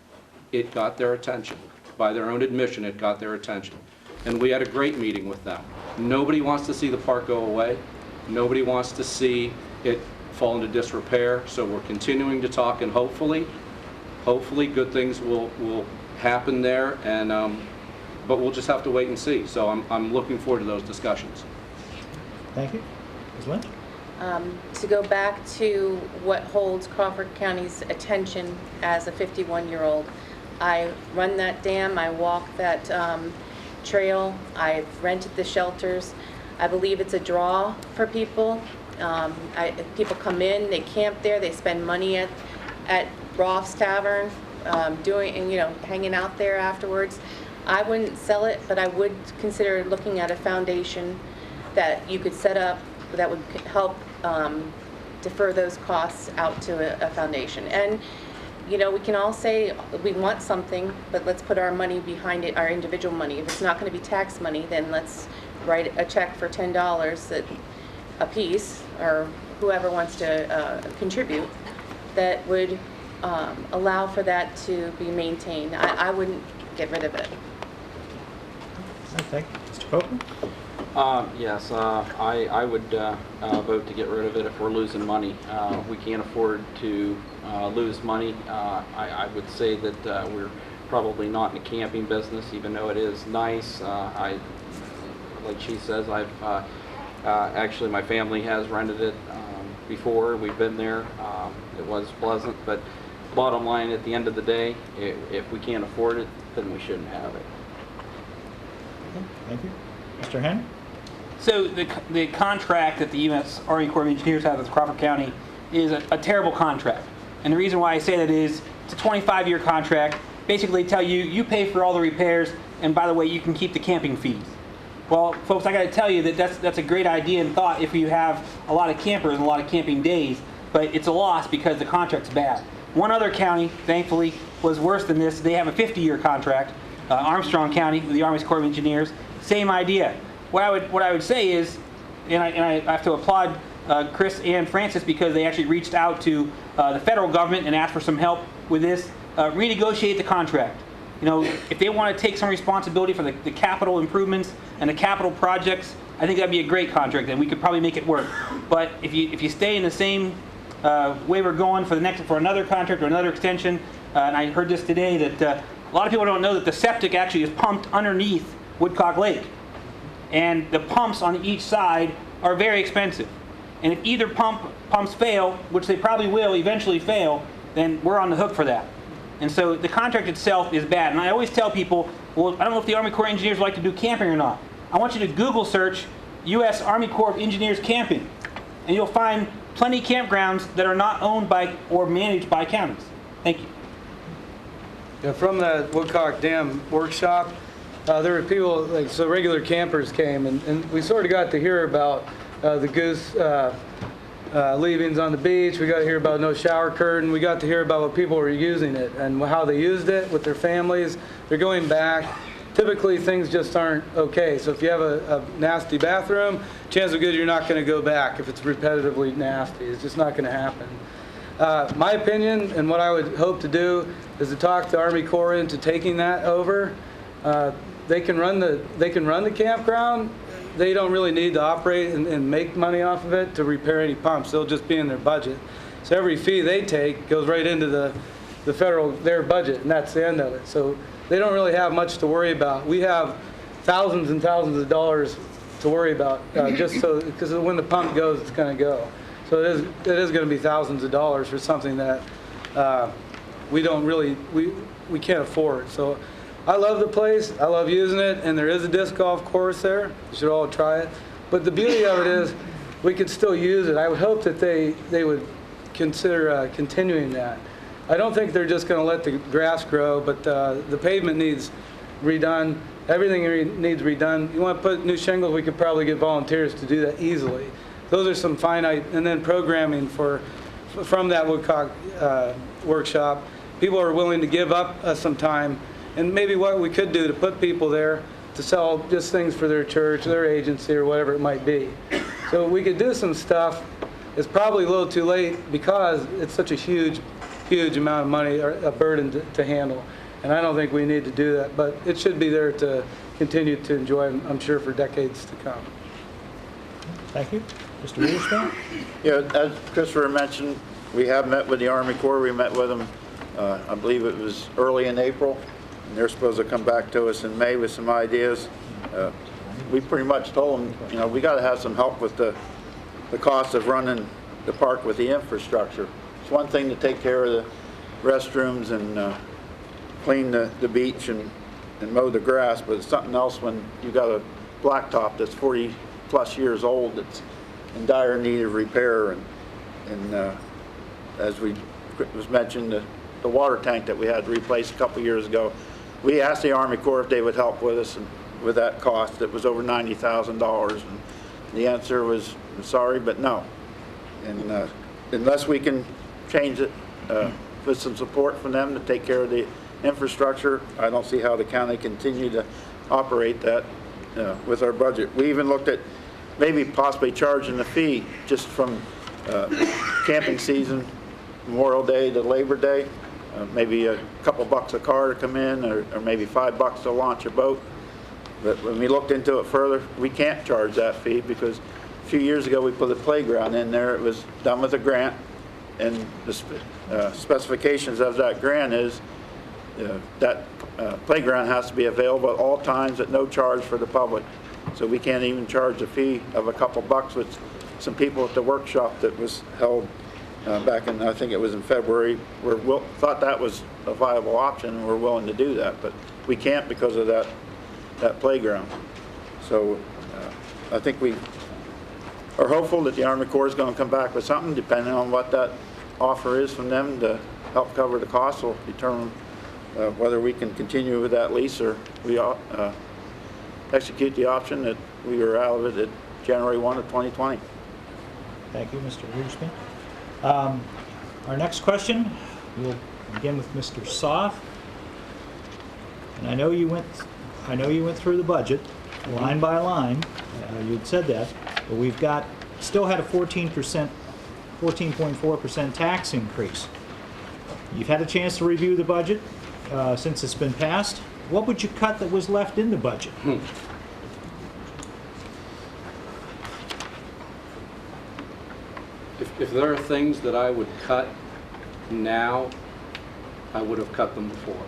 It got their attention. By their own admission, it got their attention. And we had a great meeting with them. Nobody wants to see the park go away. Nobody wants to see it fall into disrepair. So we're continuing to talk, and hopefully good things will happen there. And but we'll just have to wait and see. So I'm looking forward to those discussions. Thank you. Ms. Lynch? To go back to what holds Crawford County's attention as a 51-year-old, I run that dam, I walk that trail, I've rented the shelters. I believe it's a draw for people. People come in, they camp there, they spend money at Rolf's Tavern, hanging out there afterwards. I wouldn't sell it, but I would consider looking at a foundation that you could set up that would help defer those costs out to a foundation. And you know, we can all say we want something, but let's put our money behind it, our individual money. If it's not going to be tax money, then let's write a check for $10 a piece, or whoever wants to contribute, that would allow for that to be maintained. I wouldn't get rid of it. Thank you. Mr. Copeland? Yes, I would vote to get rid of it if we're losing money. We can't afford to lose money. I would say that we're probably not in the camping business, even though it is nice. Like she says, actually my family has rented it before. We've been there. It was pleasant, but bottom line, at the end of the day, if we can't afford it, then we shouldn't have it. Thank you. Mr. Henry? So the contract that the U.S. Army Corps of Engineers has with Crawford County is a terrible contract. And the reason why I say that is it's a 25-year contract. Basically, they tell you, you pay for all the repairs, and by the way, you can keep the camping fees. Well, folks, I got to tell you that that's a great idea and thought if you have a lot of campers and a lot of camping days, but it's a loss because the contract's bad. One other county, thankfully, was worse than this. They have a 50-year contract, Armstrong County, with the Army Corps of Engineers. Same idea. What I would say is, and I have to applaud Chris and Francis because they actually reached out to the federal government and asked for some help with this. Renegotiate the contract. You know, if they want to take some responsibility for the capital improvements and the capital projects, I think that'd be a great contract, and we could probably make it work. But if you stay in the same way we're going for another contract or another extension, and I heard this today that a lot of people don't know that the septic actually is pumped underneath Woodcock Lake. And the pumps on each side are very expensive. And if either pumps fail, which they probably will eventually fail, then we're on the hook for that. And so the contract itself is bad. And I always tell people, well, I don't know if the Army Corps of Engineers like to do camping or not. I want you to Google search U.S. Army Corps of Engineers camping. And you'll find plenty of campgrounds that are not owned by or managed by counties. Thank you. Yeah, from the Woodcock Dam workshop, there were people, so regular campers came, and we sort of got to hear about the goose leavings on the beach. We got to hear about no shower curtain. We got to hear about what people were using it and how they used it with their families. They're going back. Typically, things just aren't okay. So if you have a nasty bathroom, chances are good you're not going to go back if it's repetitively nasty. It's just not going to happen. My opinion, and what I would hope to do, is to talk the Army Corps into taking that over. They can run the campground. They don't really need to operate and make money off of it to repair any pumps. They'll just be in their budget. So every fee they take goes right into the federal, their budget, and that's the end of it. So they don't really have much to worry about. We have thousands and thousands of dollars to worry about, just so, because when the pump goes, it's going to go. So it is going to be thousands of dollars for something that we can't afford. So I love the place. I love using it, and there is a disc golf course there. You should all try it. But the beauty of it is, we could still use it. I would hope that they would consider continuing that. I don't think they're just going to let the grass grow, but the pavement needs redone. Everything needs redone. You want to put new shingles, we could probably get volunteers to do that easily. Those are some finite, and then programming from that Woodcock workshop. People are willing to give up some time, and maybe what we could do to put people there to sell just things for their church, their agency, or whatever it might be. So we could do some stuff. It's probably a little too late because it's such a huge amount of money, or a burden to handle. And I don't think we need to do that, but it should be there to continue to enjoy, I'm sure, for decades to come. Thank you. Mr. Witherspoon? Yeah, as Christopher mentioned, we have met with the Army Corps. We met with them, I believe it was early in April, and they're supposed to come back to us in May with some ideas. We pretty much told them, you know, we got to have some help with the cost of running the park with the infrastructure. It's one thing to take care of the restrooms and clean the beach and mow the grass, but it's something else when you've got a blacktop that's 40 plus years old that's in dire need of repair. And as was mentioned, the water tank that we had to replace a couple years ago, we asked the Army Corps if they would help with us with that cost. It was over $90,000, and the answer was sorry, but no. And unless we can change it with some support from them to take care of the infrastructure, I don't see how the county continue to operate that with our budget. We even looked at maybe possibly charging a fee just from camping season, Memorial Day to Labor Day, maybe a couple bucks a car to come in, or maybe $5 to launch a boat. But when we looked into it further, we can't charge that fee because a few years ago we put a playground in there. It was done with a grant, and the specifications of that grant is that playground has to be available at all times at no charge for the public. So we can't even charge a fee of a couple bucks, with some people at the workshop that was held back in, I think it was in February, thought that was a viable option, and we're willing to do that, but we can't because of that playground. So I think we are hopeful that the Army Corps is going to come back with something, depending on what that offer is from them to help cover the cost. Will determine whether we can continue with that lease or we execute the option that we were out of it at January 1 of 2020. Thank you, Mr. Witherspoon. Our next question, we'll begin with Mr. Soff. And I know you went through the budget line by line. You'd said that, but we've still had a 14.4% tax increase. You've had a chance to review the budget since it's been passed. What would you cut that was left in the budget? If there are things that I would cut now, I would have cut them before.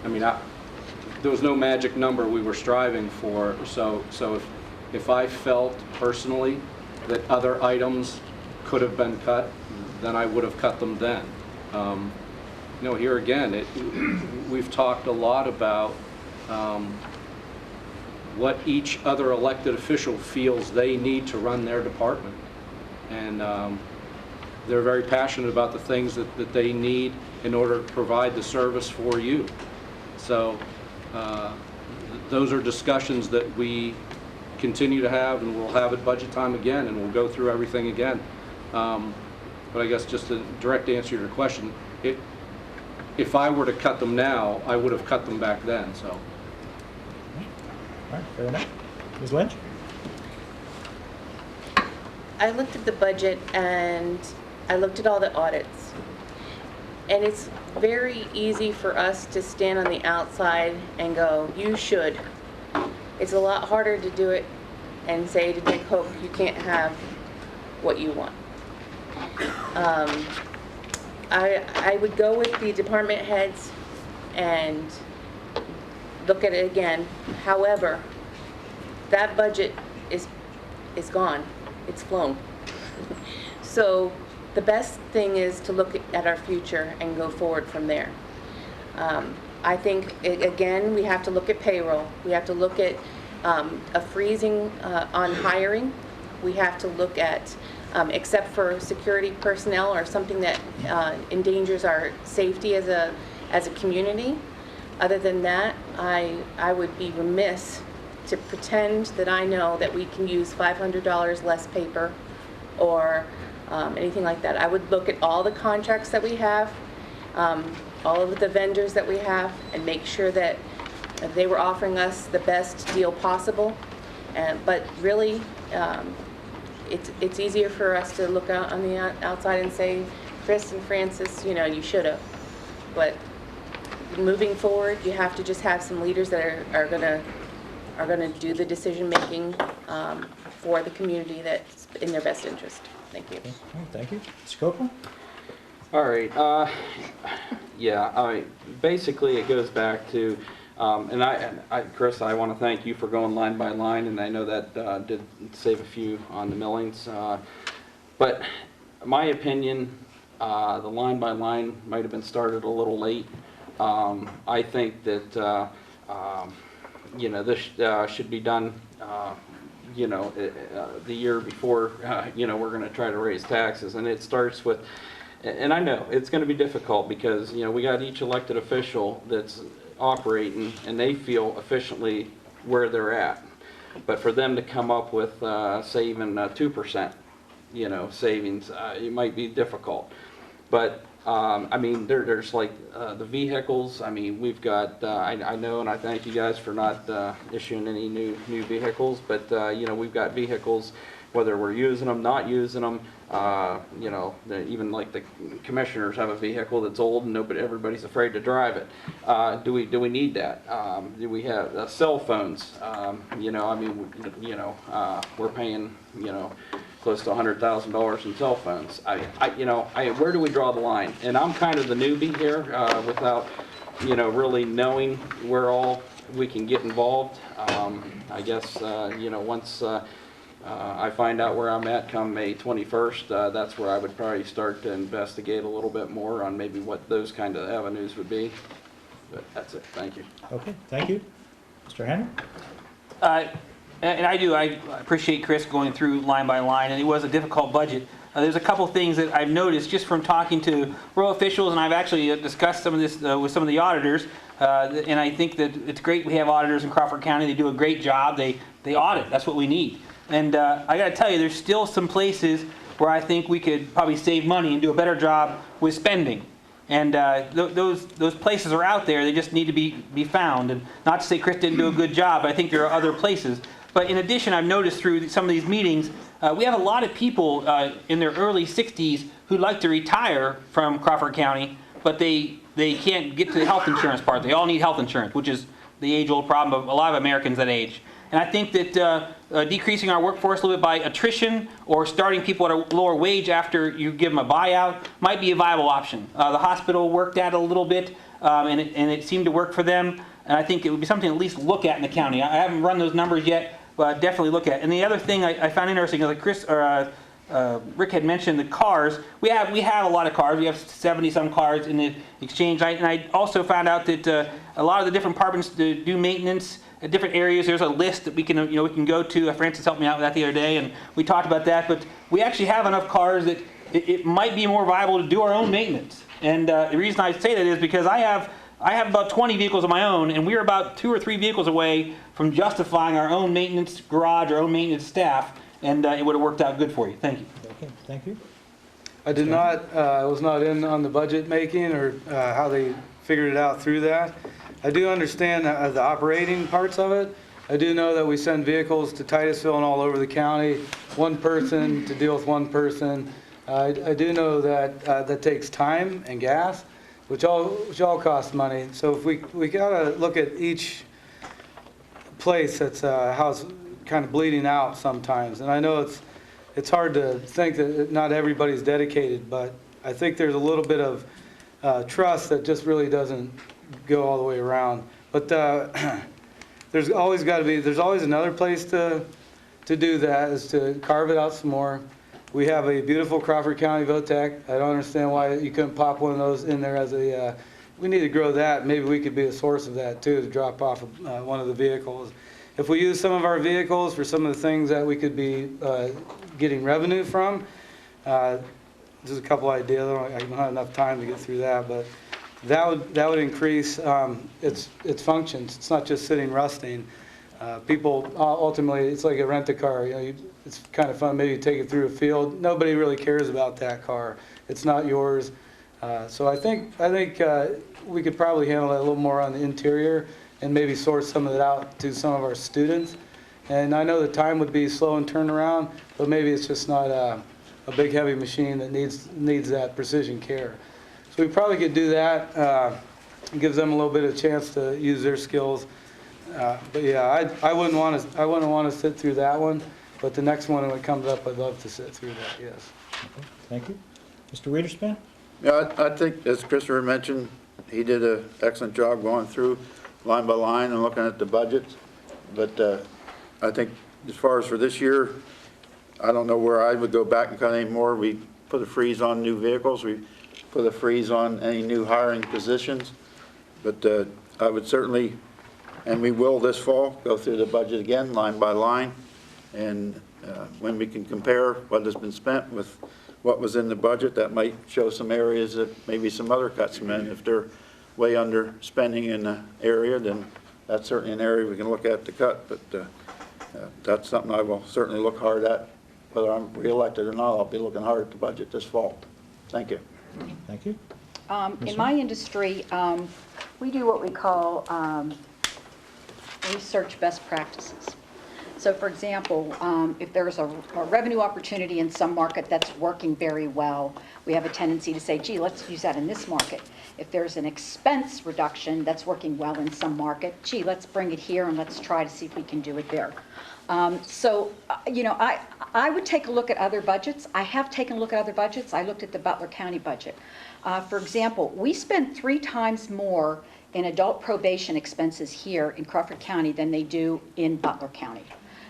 I mean, there was no magic number we were striving for, so if I felt personally that other items could have been cut, then I would have cut them then. You know, here again, we've talked a lot about what each other elected official feels they need to run their department. And they're very passionate about the things that they need in order to provide the service for you. So those are discussions that we continue to have, and we'll have at budget time again, and we'll go through everything again. But I guess just to direct answer to your question, if I were to cut them now, I would have cut them back then. So. All right, fair enough. Ms. Lynch? I looked at the budget and I looked at all the audits. And it's very easy for us to stand on the outside and go, you should. It's a lot harder to do it and say to Dick Hope, you can't have what you want. I would go with the department heads and look at it again. However, that budget is gone. It's flown. So the best thing is to look at our future and go forward from there. I think, again, we have to look at payroll. We have to look at a freezing on hiring we have to look at, except for security personnel or something that endangers our safety as a community. Other than that, I would be remiss to pretend that I know that we can use $500 less paper or anything like that. I would look at all the contracts that we have, all of the vendors that we have, and make sure that they were offering us the best deal possible. But really, it's easier for us to look out on the outside and say, Chris and Francis, you know, you should have. But moving forward, you have to just have some leaders that are gonna do the decision making for the community that's in their best interest. Thank you. Okay, thank you. Mr. Copeland? All right, yeah, basically it goes back to, Chris, I want to thank you for going line by line, and I know that did save a few on the millings. But my opinion, the line by line might have been started a little late. I think that, you know, this should be done, you know, the year before, you know, we're going to try to raise taxes. And it starts with, and I know it's going to be difficult because, you know, we got each elected official that's operating and they feel efficiently where they're at. But for them to come up with, say, even 2%, you know, savings, it might be difficult. But I mean, there's like the vehicles. I mean, we've got, I know, and I thank you guys for not issuing any new vehicles, but you know, we've got vehicles, whether we're using them, not using them. You know, even like the commissioners have a vehicle that's old and everybody's afraid to drive it. Do we need that? Do we have cell phones? You know, I mean, you know, we're paying, you know, close to $100,000 in cell phones. You know, where do we draw the line? And I'm kind of the newbie here, without, you know, really knowing where all we can get involved. I guess, you know, once I find out where I'm at come May 21st, that's where I would probably start to investigate a little bit more on maybe what those kind of avenues would be. But that's it. Thank you. Okay, thank you. Mr. Henry? And I appreciate Chris going through line by line, and it was a difficult budget. There's a couple things that I've noticed just from talking to rural officials, and I've actually discussed some of this with some of the auditors, and I think that it's great we have auditors in Crawford County. They do a great job. They audit. That's what we need. And I got to tell you, there's still some places where I think we could probably save money and do a better job with spending. And those places are out there. They just need to be found. And not to say Chris didn't do a good job, but I think there are other places. But in addition, I've noticed through some of these meetings, we have a lot of people in their early 60s who'd like to retire from Crawford County, but they can't get to the health insurance part. They all need health insurance, which is the age-old problem of a lot of Americans that age. And I think that decreasing our workforce a little bit by attrition or starting people at a lower wage after you give them a buyout might be a viable option. The hospital worked at it a little bit, and it seemed to work for them. And I think it would be something to at least look at in the county. I haven't run those numbers yet, but definitely look at. And the other thing I found interesting is like Chris or Rick had mentioned the cars. We have a lot of cars. We have 70-some cars in the exchange. And I also found out that a lot of the different departments do maintenance at different areas. There's a list that we can go to. Francis helped me out with that the other day, and we talked about that. But we actually have enough cars that it might be more viable to do our own maintenance. And the reason I say that is because I have about 20 vehicles of my own, and we're about 2 or 3 vehicles away from justifying our own maintenance garage, our own maintenance staff, and it would have worked out good for you. Thank you. Okay, thank you. I did not, I was not in on the budget making or how they figured it out through that. I do understand the operating parts of it. I do know that we send vehicles to Titusville and all over the county, one person to deal with one person. I do know that that takes time and gas, which all costs money. So if we gotta look at each place that's how it's kind of bleeding out sometimes. And I know it's hard to think that not everybody's dedicated, but I think there's a little bit of trust that just really doesn't go all the way around. But there's always another place to do that, is to carve it out some more. We have a beautiful Crawford County VOTEC. I don't understand why you couldn't pop one of those in there as we need to grow that. Maybe we could be a source of that too, to drop off one of the vehicles. if we use some of our vehicles for some of the things that we could be getting revenue from, just a couple ideas. I don't have enough time to get through that, but that would increase its functions. It's not just sitting rusting. People ultimately, it's like a rent-a-car. It's kind of fun. Maybe you take it through a field. Nobody really cares about that car. It's not yours. So I think we could probably handle that a little more on the interior and maybe source some of it out to some of our students. And I know the time would be slow and turn around, but maybe it's just not a big heavy machine that needs that precision care. So we probably could do that. It gives them a little bit of chance to use their skills. But yeah, I wouldn't want to sit through that one. But the next one when it comes up, I'd love to sit through that. Yes. Okay, thank you. Mr. Wiederspan? Yeah, I think, as Christopher mentioned, he did an excellent job going through line by line and looking at the budgets. But I think as far as for this year, I don't know where I would go back and cut any more. We put a freeze on new vehicles. We put a freeze on any new hiring positions. But I would certainly, and we will this fall, go through the budget again, line by line. And when we can compare what has been spent with what was in the budget, that might show some areas that maybe some other cuts come in. If they're way under spending in the area, then that's certainly an area we can look at to cut. But that's something I will certainly look hard at. Whether I'm reelected or not, I'll be looking hard at the budget this fall. Thank you. Thank you. In my industry, we do what we call research best practices. So for example, if there's a revenue opportunity in some market that's working very well, we have a tendency to say, gee, let's use that in this market. If there's an expense reduction that's working well in some market, gee, let's bring it here and let's try to see if we can do it there. I would take a look at other budgets. I have taken a look at other budgets. I looked at the Butler County budget. For example, we spend 3 times more in adult probation expenses here in Crawford County than they do in Butler County.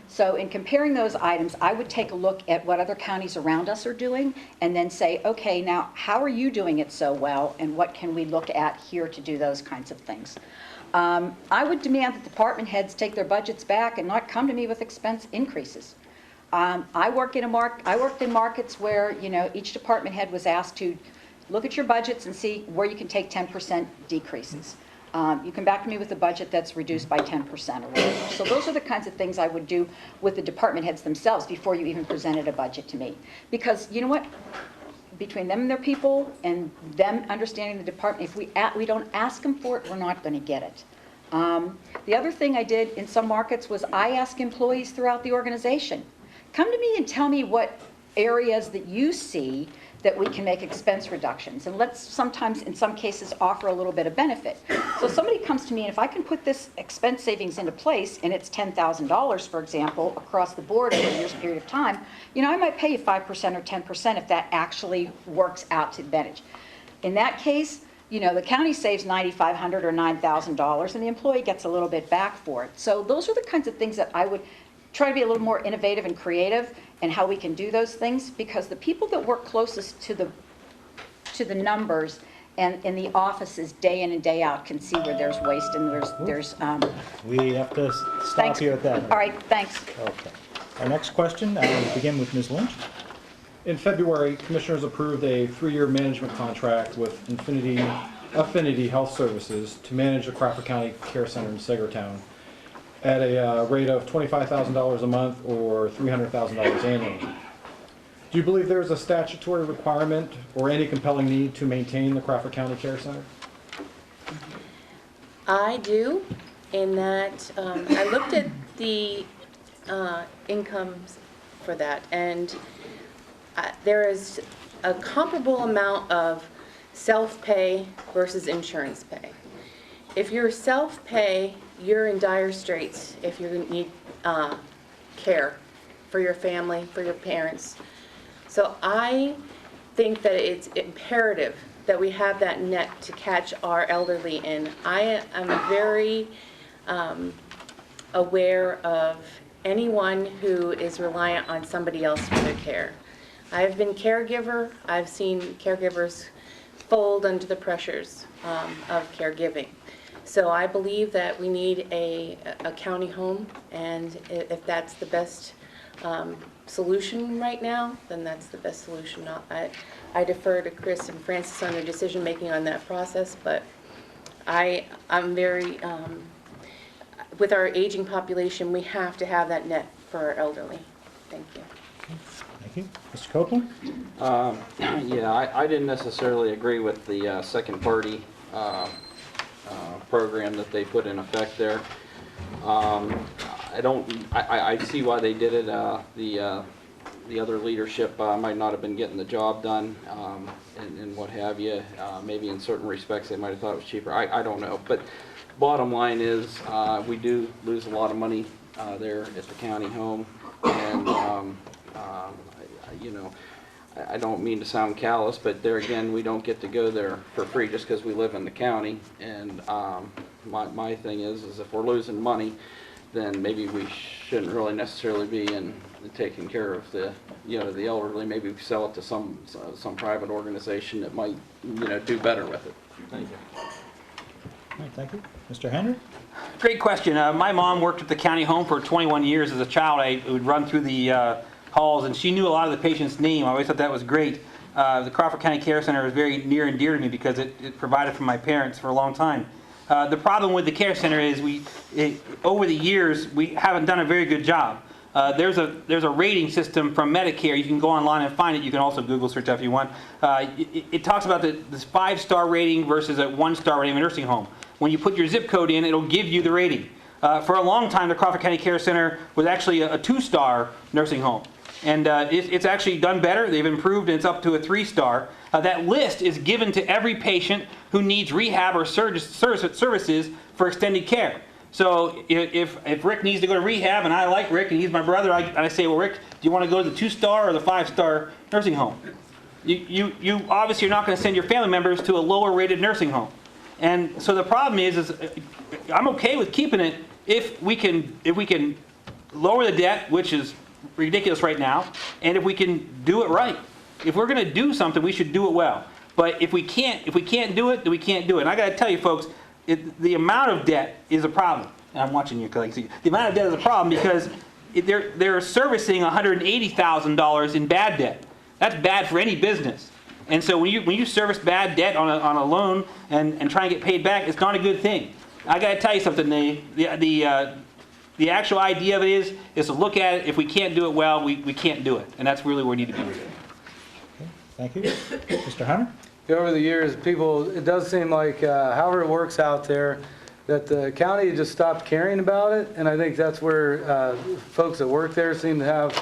So in comparing those items, I would take a look at what other counties around us are doing and then say, okay, now how are you doing it so well and what can we look at here to do those kinds of things? I would demand that department heads take their budgets back and not come to me with expense increases. I worked in markets where, each department head was asked to look at your budgets and see where you can take 10% decreases. You come back to me with a budget that's reduced by 10% or whatever. So those are the kinds of things I would do with the department heads themselves before you even presented a budget to me. Because you know what? Between them and their people and them understanding the department, if we don't ask them for it, we're not going to get it. The other thing I did in some markets was I asked employees throughout the organization, come to me and tell me what areas that you see that we can make expense reductions. And let's sometimes, in some cases, offer a little bit of benefit. So somebody comes to me, and if I can put this expense savings into place, and it's $10,000, for example, across the board over a year's period of time, I might pay you 5% or 10% if that actually works out to advantage. In that case, the county saves $9,500 or $9,000, and the employee gets a little bit back for it. So those are the kinds of things that I would try to be a little more innovative and creative in how we can do those things, because the people that work closest to the numbers and in the offices day in and day out can see where there's waste and there's We have to stop thanks. here at that. All right, thanks. Okay. Our next question, we'll begin with Ms. Lynch. In February, commissioners approved a 3-year management contract with Affinity Health Services to manage the Crawford County Care Center in Sagertown at a rate of $25,000 a month or $300,000 annually. Do you believe there is a statutory requirement or any compelling need to maintain the Crawford County Care Center? I do, in that I looked at the incomes for that, and there is a comparable amount of self-pay versus insurance pay. If you're self-pay, you're in dire straits if you need care for your family, for your parents. So I think that it's imperative that we have that net to catch our elderly in. I am very aware of anyone who is reliant on somebody else for their care. I've been caregiver. I've seen caregivers fold under the pressures of caregiving. So I believe that we need a county home, and if that's the best solution right now, then that's the best solution. I defer to Chris and Francis on their decision-making on that process, but I'm very, with our aging population, we have to have that net for our elderly. Thank you. Thank you. Mr. Copeland? Yeah, I didn't necessarily agree with the second party program that they put in effect there. I see why they did it. The other leadership might not have been getting the job done, and what have you. Maybe in certain respects they might have thought it was cheaper. I don't know. But bottom line is we do lose a lot of money there at the county home, and you know, I don't mean to sound callous, but there again, we don't get to go there for free just because we live in the county. And my thing is if we're losing money, then maybe we shouldn't really necessarily be in taking care of the elderly. Maybe we sell it to some private organization that might do better with it. Thank you. All right, thank you. Mr. Henry? Great question. My mom worked at the county home for 21 years. As a child, I would run through the halls, and she knew a lot of the patient's name. I always thought that was great. The Crawford County Care Center is very near and dear to me because it provided for my parents for a long time. The problem with the care center is over the years, we haven't done a very good job. There's a rating system from Medicare. You can go online and find it. You can also Google search if you want. It talks about this 5-star rating versus a 1-star rating of a nursing home. When you put your zip code in, it'll give you the rating. For a long time, the Crawford County Care Center was actually a 2-star nursing home. And it's actually done better. They've improved, and it's up to a 3-star. That list is given to every patient who needs rehab or services for extended care. So if Rick needs to go to rehab, and I like Rick, and he's my brother, I say, well, Rick, do you want to go to the 2-star or the 5-star nursing home? You obviously are not going to send your family members to a lower-rated nursing home. And so the problem is I'm okay with keeping it if we can lower the debt, which is ridiculous right now, and if we can do it right. If we're going to do something, we should do it well. But if we can't do it, then we can't do it. And I got to tell you, folks, the amount of debt is a problem. And I'm watching you, colleagues. The amount of debt is a problem because they're servicing $180,000 in bad debt. That's bad for any business. And so when you service bad debt on a loan and try and get paid back, it's not a good thing. I got to tell you something. The actual idea of it is to look at it. If we can't do it well, we can't do it. And that's really where we need to be. Okay, thank you. Mr. Hunter? Over the years, it does seem like, however it works out there, that the county just stopped caring about it. And I think that's where folks that work there seem to have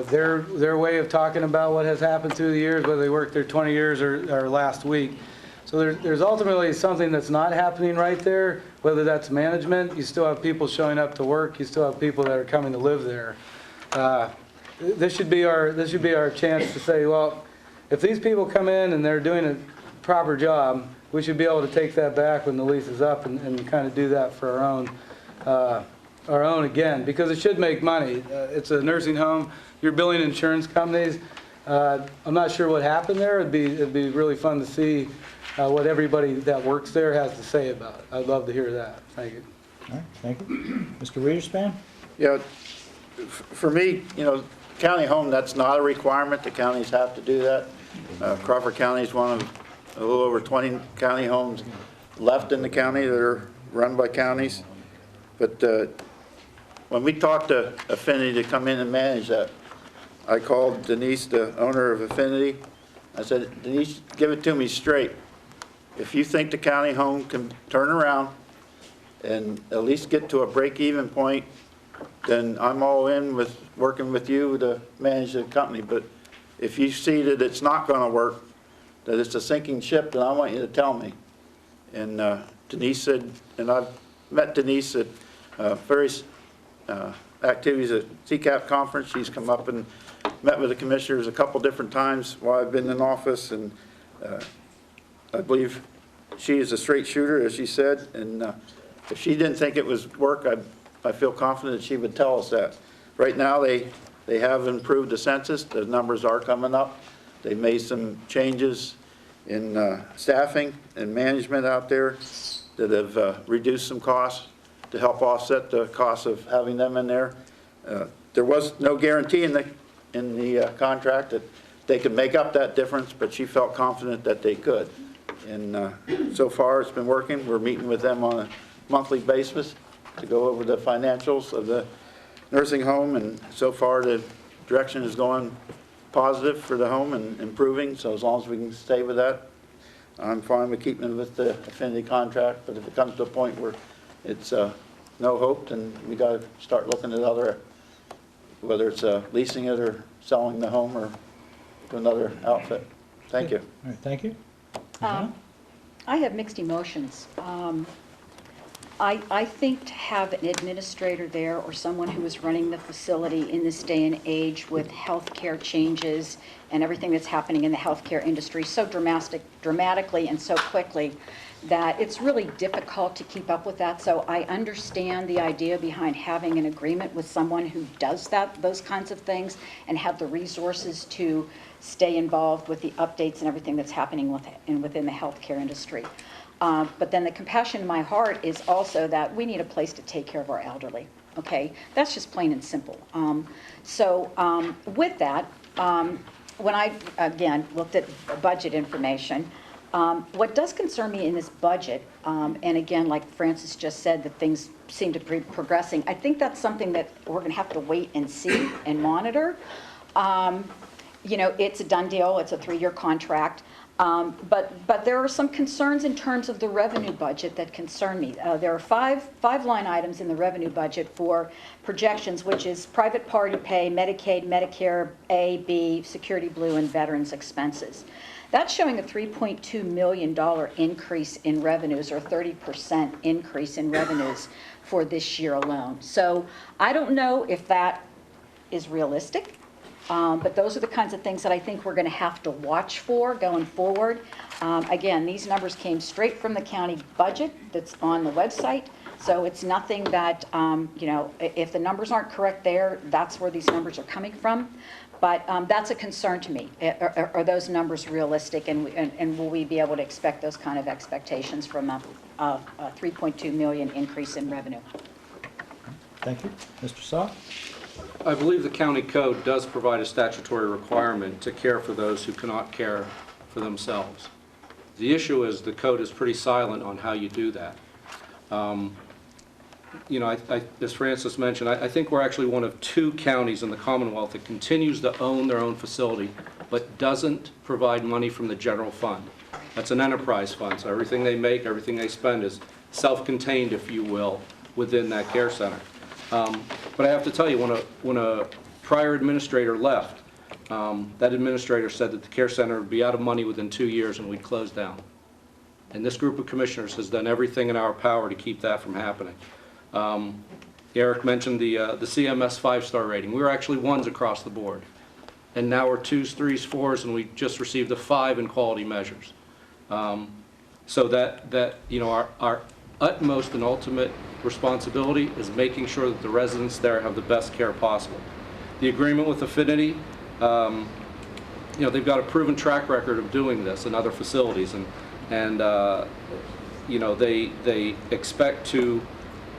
their way of talking about what has happened through the years, whether they worked there 20 years or last week. So there's ultimately something that's not happening right there, whether that's management. You still have people showing up to work. You still have people that are coming to live there. This should be our chance to say, well, if these people come in and they're doing a proper job, we should be able to take that back when the lease is up and kind of do that for our own again, because it should make money. It's a nursing home. You're billing insurance companies. I'm not sure what happened there. It'd be really fun to see what everybody that works there has to say about it. I'd love to hear that. Thank you. All right, thank you. Mr. Wiederspan? Yeah, for me, county home, that's not a requirement. The counties have to do that. Crawford County is one of a little over 20 county homes left in the county that are run by counties. But when we talked to Affinity to come in and manage that, I called Denise, the owner of Affinity. I said, Denise, give it to me straight. If you think the county home can turn around and at least get to a break-even point, then I'm all in with working with you to manage the company. But if you see that it's not going to work, that it's a sinking ship, then I want you to tell me. And Denise said, and I've met Denise at various activities at CCAP conference. She's come up and met with the commissioners a couple different times while I've been in office, and I believe she is a straight shooter, as she said, and if she didn't think it was work, I feel confident that she would tell us that. Right now, they have improved the census. The numbers are coming up. They've made some changes in staffing and management out there. that have reduced some costs to help offset the cost of having them in there. There was no guarantee in the contract that they could make up that difference, but she felt confident that they could. And so far, it's been working. We're meeting with them on a monthly basis to go over the financials of the nursing home, and so far the direction is going positive for the home and improving, so as long as we can stay with that, I'm fine with keeping with the affinity contract. But if it comes to a point where it's no hope, then we got to start looking at other, whether it's leasing it or selling the home or to another outfit. Thank you. All right, thank you. I have mixed emotions. I think to have an administrator there or someone who is running the facility in this day and age with healthcare changes and everything that's happening in the healthcare industry so dramatically and so quickly that it's really difficult to keep up with that. So I understand the idea behind having an agreement with someone who does those kinds of things and have the resources to stay involved with the updates and everything that's happening within the healthcare industry. But then the compassion in my heart is also that we need a place to take care of our elderly, okay? That's just plain and simple. With that, when I, again, looked at budget information, what does concern me in this budget, and again, like Francis just said, that things seem to be progressing, I think that's something that we're going to have to wait and see and monitor. You know, it's a done deal. It's a 3-year contract. But there are some concerns in terms of the revenue budget that concern me. There are five line items in the revenue budget for projections, which is private party pay, Medicaid, Medicare A, B, Security Blue, and veterans expenses. That's showing a $3.2 million increase in revenues, or 30% increase in revenues for this year alone. So I don't know if that is realistic. But those are the kinds of things that I think we're going to have to watch for going forward. Again, these numbers came straight from the county budget that's on the website. So it's nothing that, you know, if the numbers aren't correct there, that's where these numbers are coming from. But that's a concern to me. Are those numbers realistic, and will we be able to expect those kind of expectations from a $3.2 million increase in revenue? Thank you. Mr. Saw? I believe the county code does provide a statutory requirement to care for those who cannot care for themselves. The issue is the code is pretty silent on how you do that. You know, as Francis mentioned, I think we're actually one of 2 counties in the Commonwealth that continues to own their own facility but doesn't provide money from the general fund. That's an enterprise fund, so everything they make, everything they spend is self-contained, if you will, within that care center. But I have to tell you, when a prior administrator left, that administrator said that the care center would be out of money within 2 years and we'd close down. And this group of commissioners has done everything in our power to keep that from happening. Eric mentioned the CMS 5-star rating. We were actually 1s across the board. And now we're 2s, 3s, 4s, and we just received a 5 in quality measures. So that you know, our utmost and ultimate responsibility is making sure that the residents there have the best care possible. The agreement with Affinity, you know, they've got a proven track record of doing this in other facilities, and you know, they expect to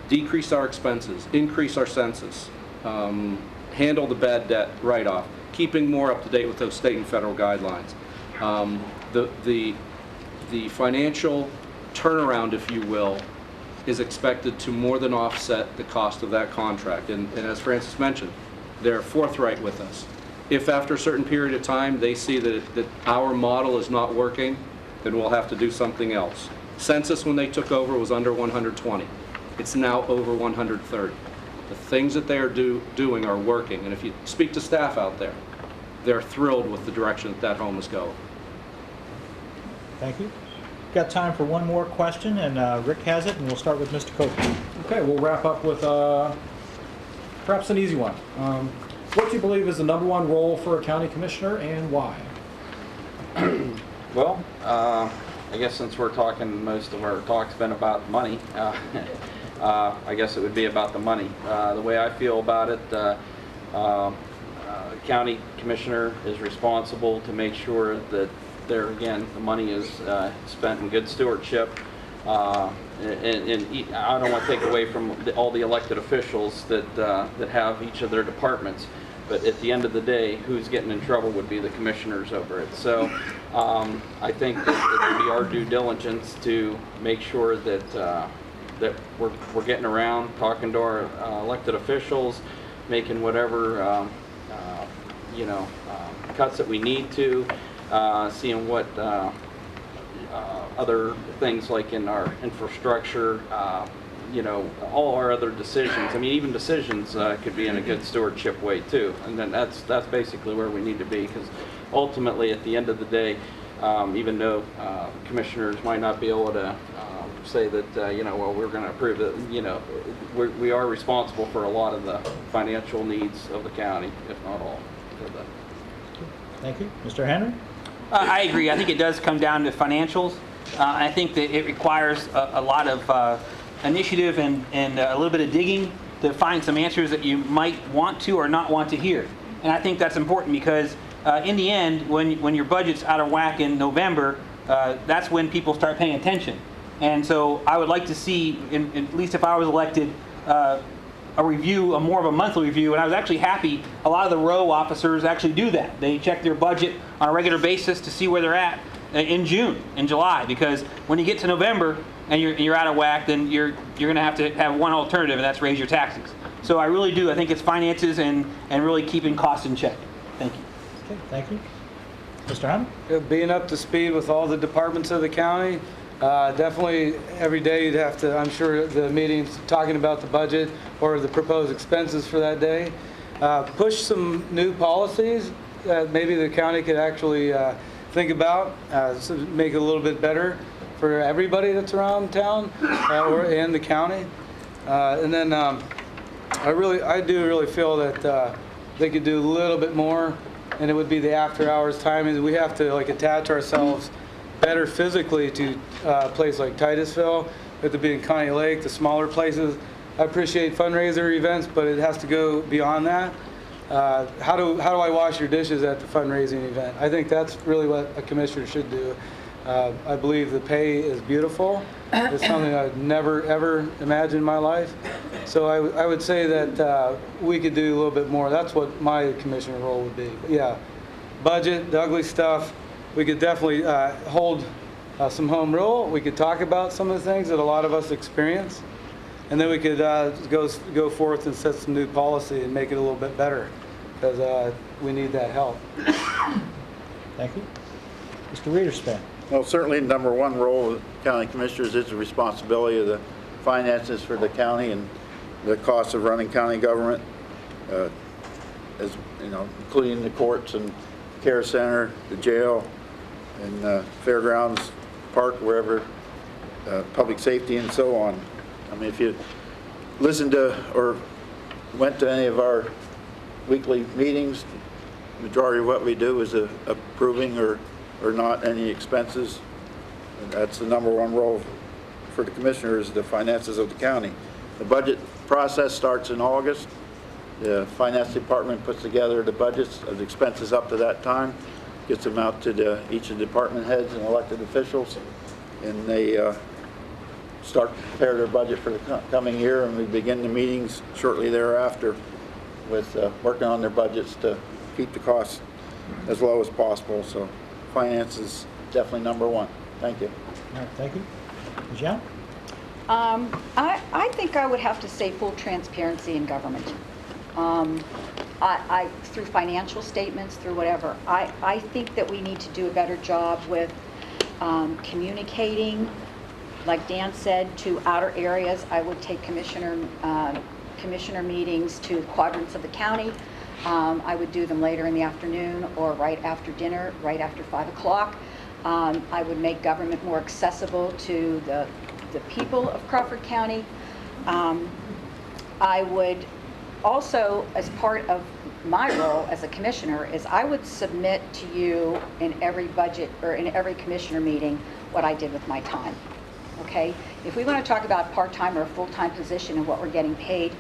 decrease our expenses, increase our census, handle the bad debt write-off, keeping more up to date with those state and federal guidelines. The financial turnaround, if you will, is expected to more than offset the cost of that contract. And as Francis mentioned, they're forthright with us. If after a certain period of time they see that our model is not working, then we'll have to do something else. Census, when they took over, was under 120. It's now over 130. The things that they are doing are working. And if you speak to staff out there, they're thrilled with the direction that home is going. Thank you. Got time for one more question, and Rick has it, and we'll start with Mr. Copeland. Okay, we'll wrap up with perhaps an easy one. What do you believe is the #1 role for a county commissioner, and why? Well, I guess since we're talking, most of our talk's been about money, I guess it would be about the money. The way I feel about it, county commissioner is responsible to make sure that there, again, the money is spent in good stewardship. and I don't want to take away from all the elected officials that have each of their departments. But at the end of the day, who's getting in trouble would be the commissioners over it. So I think that it would be our due diligence to make sure that we're getting around, talking to our elected officials, making whatever cuts that we need to, seeing what other things like in our infrastructure, all our other decisions. I mean, even decisions could be in a good stewardship way too. And then that's basically where we need to be, because ultimately, at the end of the day, even though commissioners might not be able to say that, well, we're going to approve it, we are responsible for a lot of the financial needs of the county, if not all. Thank you. Mr. Henry? I agree. I think it does come down to financials. I think that it requires a lot of initiative and a little bit of digging to find some answers that you might want to or not want to hear. And I think that's important because in the end, when your budget's out of whack in November, that's when people start paying attention. And so I would like to see, at least if I was elected, a review, more of a monthly review. And I was actually happy a lot of the row officers actually do that. They check their budget on a regular basis to see where they're at in June, in July, because when you get to November and you're out of whack, then you're going to have one alternative, and that's raise your taxes. So I really do. I think it's finances and really keeping costs in check. Thank you. Okay, thank you. Mr. Hunt? Being up to speed with all the departments of the county, definitely every day you'd have to, I'm sure, the meetings talking about the budget or the proposed expenses for that day. Push some new policies that maybe the county could actually think about, so make it a little bit better for everybody that's around town and the county. And then I do really feel that they could do a little bit more, and it would be the after hours time. And we have to attach ourselves better physically to a place like Titusville, with the being Connie Lake, the smaller places. I appreciate fundraiser events, but it has to go beyond that. How do I wash your dishes at the fundraising event? I think that's really what a commissioner should do. I believe the pay is beautiful. It's something I'd never, ever imagined in my life. So I would say that we could do a little bit more. That's what my commissioner role would be. But yeah, budget, the ugly stuff. We could definitely hold some home rule. We could talk about some of the things that a lot of us experience. And then we could go forth and set some new policy and make it a little bit better, because we need that help. Thank you. Mr. Reederspan? Well, certainly number one role of county commissioners is the responsibility of the finances for the county and the cost of running county government, including the courts and care center, the jail, and fairgrounds, park, wherever, public safety, and so on. I mean, if you listened to or went to any of our weekly meetings, the majority of what we do is approving or not any expenses. And that's the number one role for the commissioners, the finances of the county. The budget process starts in August. The finance department puts together the budgets of the expenses up to that time, gets them out to each of the department heads and elected officials, and they start to prepare their budget for the coming year, and we begin the meetings shortly thereafter with working on their budgets to keep the costs as low as possible. So finance is definitely number one. Thank you. All right, thank you. Ms. Young? I think I would have to say full transparency in government. Through financial statements, through whatever. I think that we need to do a better job with communicating, like Dan said, to outer areas. I would take commissioner meetings to quadrants of the county. I would do them later in the afternoon or right after dinner, right after 5 o'clock. I would make government more accessible to the people of Crawford County. I would also, as part of my role as a commissioner, is I would submit to you in every budget or in every commissioner meeting what I did with my time. Okay? If we want to talk about part-time or a full-time position and what we're getting paid,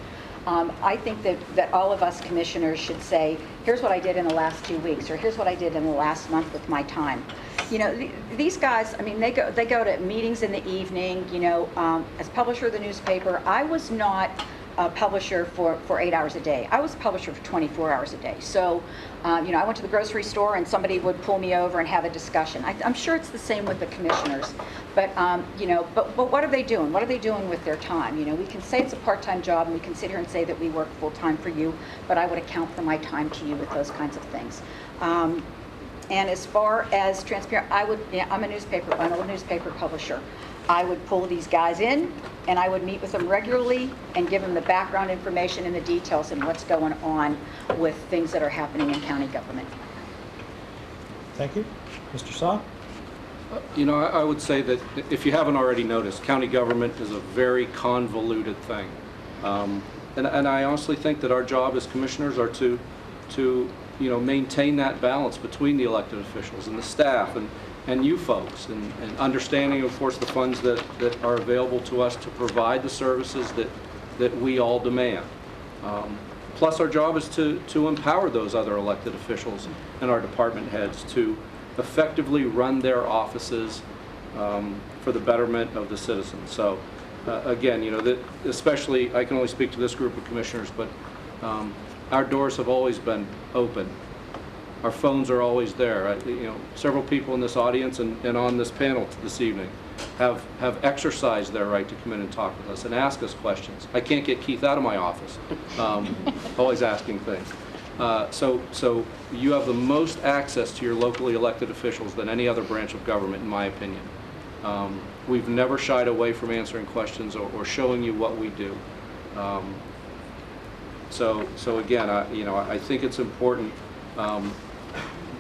I think that all of us commissioners should say, here's what I did in the last 2 weeks, or here's what I did in the last month with my time. You know, these guys, I mean, they go to meetings in the evening, you know, as publisher of the newspaper. I was not a publisher for 8 hours a day. I was a publisher for 24 hours a day. So, you know, I went to the grocery store and somebody would pull me over and have a discussion. I'm sure it's the same with the commissioners. But, you know, but what are they doing? What are they doing with their time? You know, we can say it's a part-time job and we can sit here and say that we work full-time for you, but I would account for my time to you with those kinds of things. And as far as transparent, I'm an old newspaper publisher. I would pull these guys in and I would meet with them regularly and give them the background information and the details and what's going on with things that are happening in county government. Thank you. Mr. Saw? You know, I would say that if you haven't already noticed, county government is a very convoluted thing. And I honestly think that our job as commissioners are to you know, maintain that balance between the elected officials and the staff and you folks, and understanding, of course, the funds that are available to us to provide the services that we all demand. Plus, our job is to empower those other elected officials and our department heads to effectively run their offices for the betterment of the citizens. So, again, you know, especially, I can only speak to this group of commissioners, but our doors have always been open. Our phones are always there. You know, several people in this audience and on this panel this evening have exercised their right to come in and talk with us and ask us questions. I can't get Keith out of my office, always asking things. So you have the most access to your locally elected officials than any other branch of government, in my opinion. We've never shied away from answering questions or showing you what we do. So again, you know, I think it's important.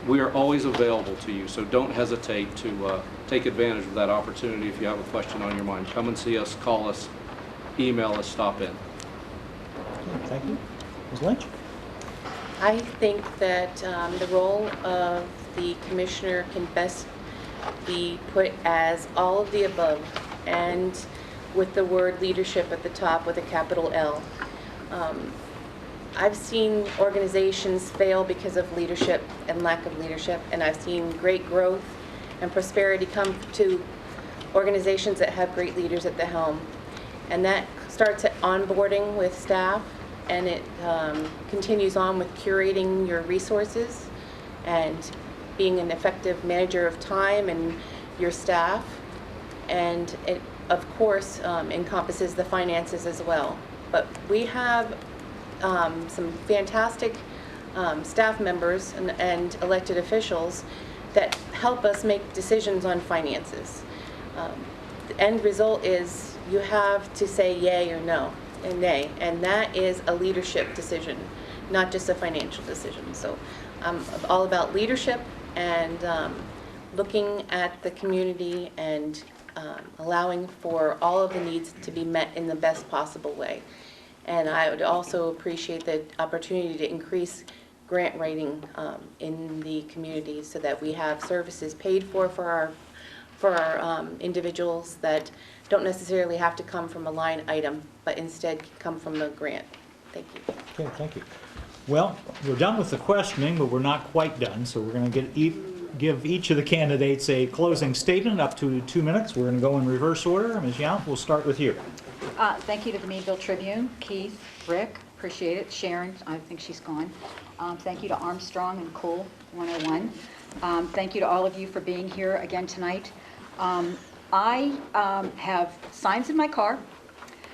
We are always available to you, so don't hesitate to take advantage of that opportunity if you have a question on your mind. Come and see us, call us, email us, stop in. Okay, thank you. Ms. Lynch? I think that the role of the commissioner can best be put as all of the above, and with the word leadership at the top with a capital L. I've seen organizations fail because of leadership and lack of leadership, and I've seen great growth and prosperity come to organizations that have great leaders at the helm. And that starts at onboarding with staff, and it continues on with curating your resources and being an effective manager of time and your staff. And it, of course, encompasses the finances as well. But we have some fantastic staff members and elected officials that help us make decisions on finances. The end result is you have to say yay or no and nay, and that is a leadership decision, not just a financial decision. So I'm all about leadership and looking at the community and allowing for all of the needs to be met in the best possible way. And I would also appreciate the opportunity to increase grant writing in the community so that we have services paid for our individuals that don't necessarily have to come from a line item, but instead come from a grant. Thank you. Okay, thank you. Well, we're done with the questioning, but we're not quite done, so we're going to give each of the candidates a closing statement up to 2 minutes. We're going to go in reverse order. Ms. Yount, we'll start with you. Thank you to the Meadville Tribune, Keith, Rick, appreciate it. Sharon, I think she's gone. Thank you to Armstrong and Cool 101. Thank you to all of you for being here again tonight. I have signs in my car.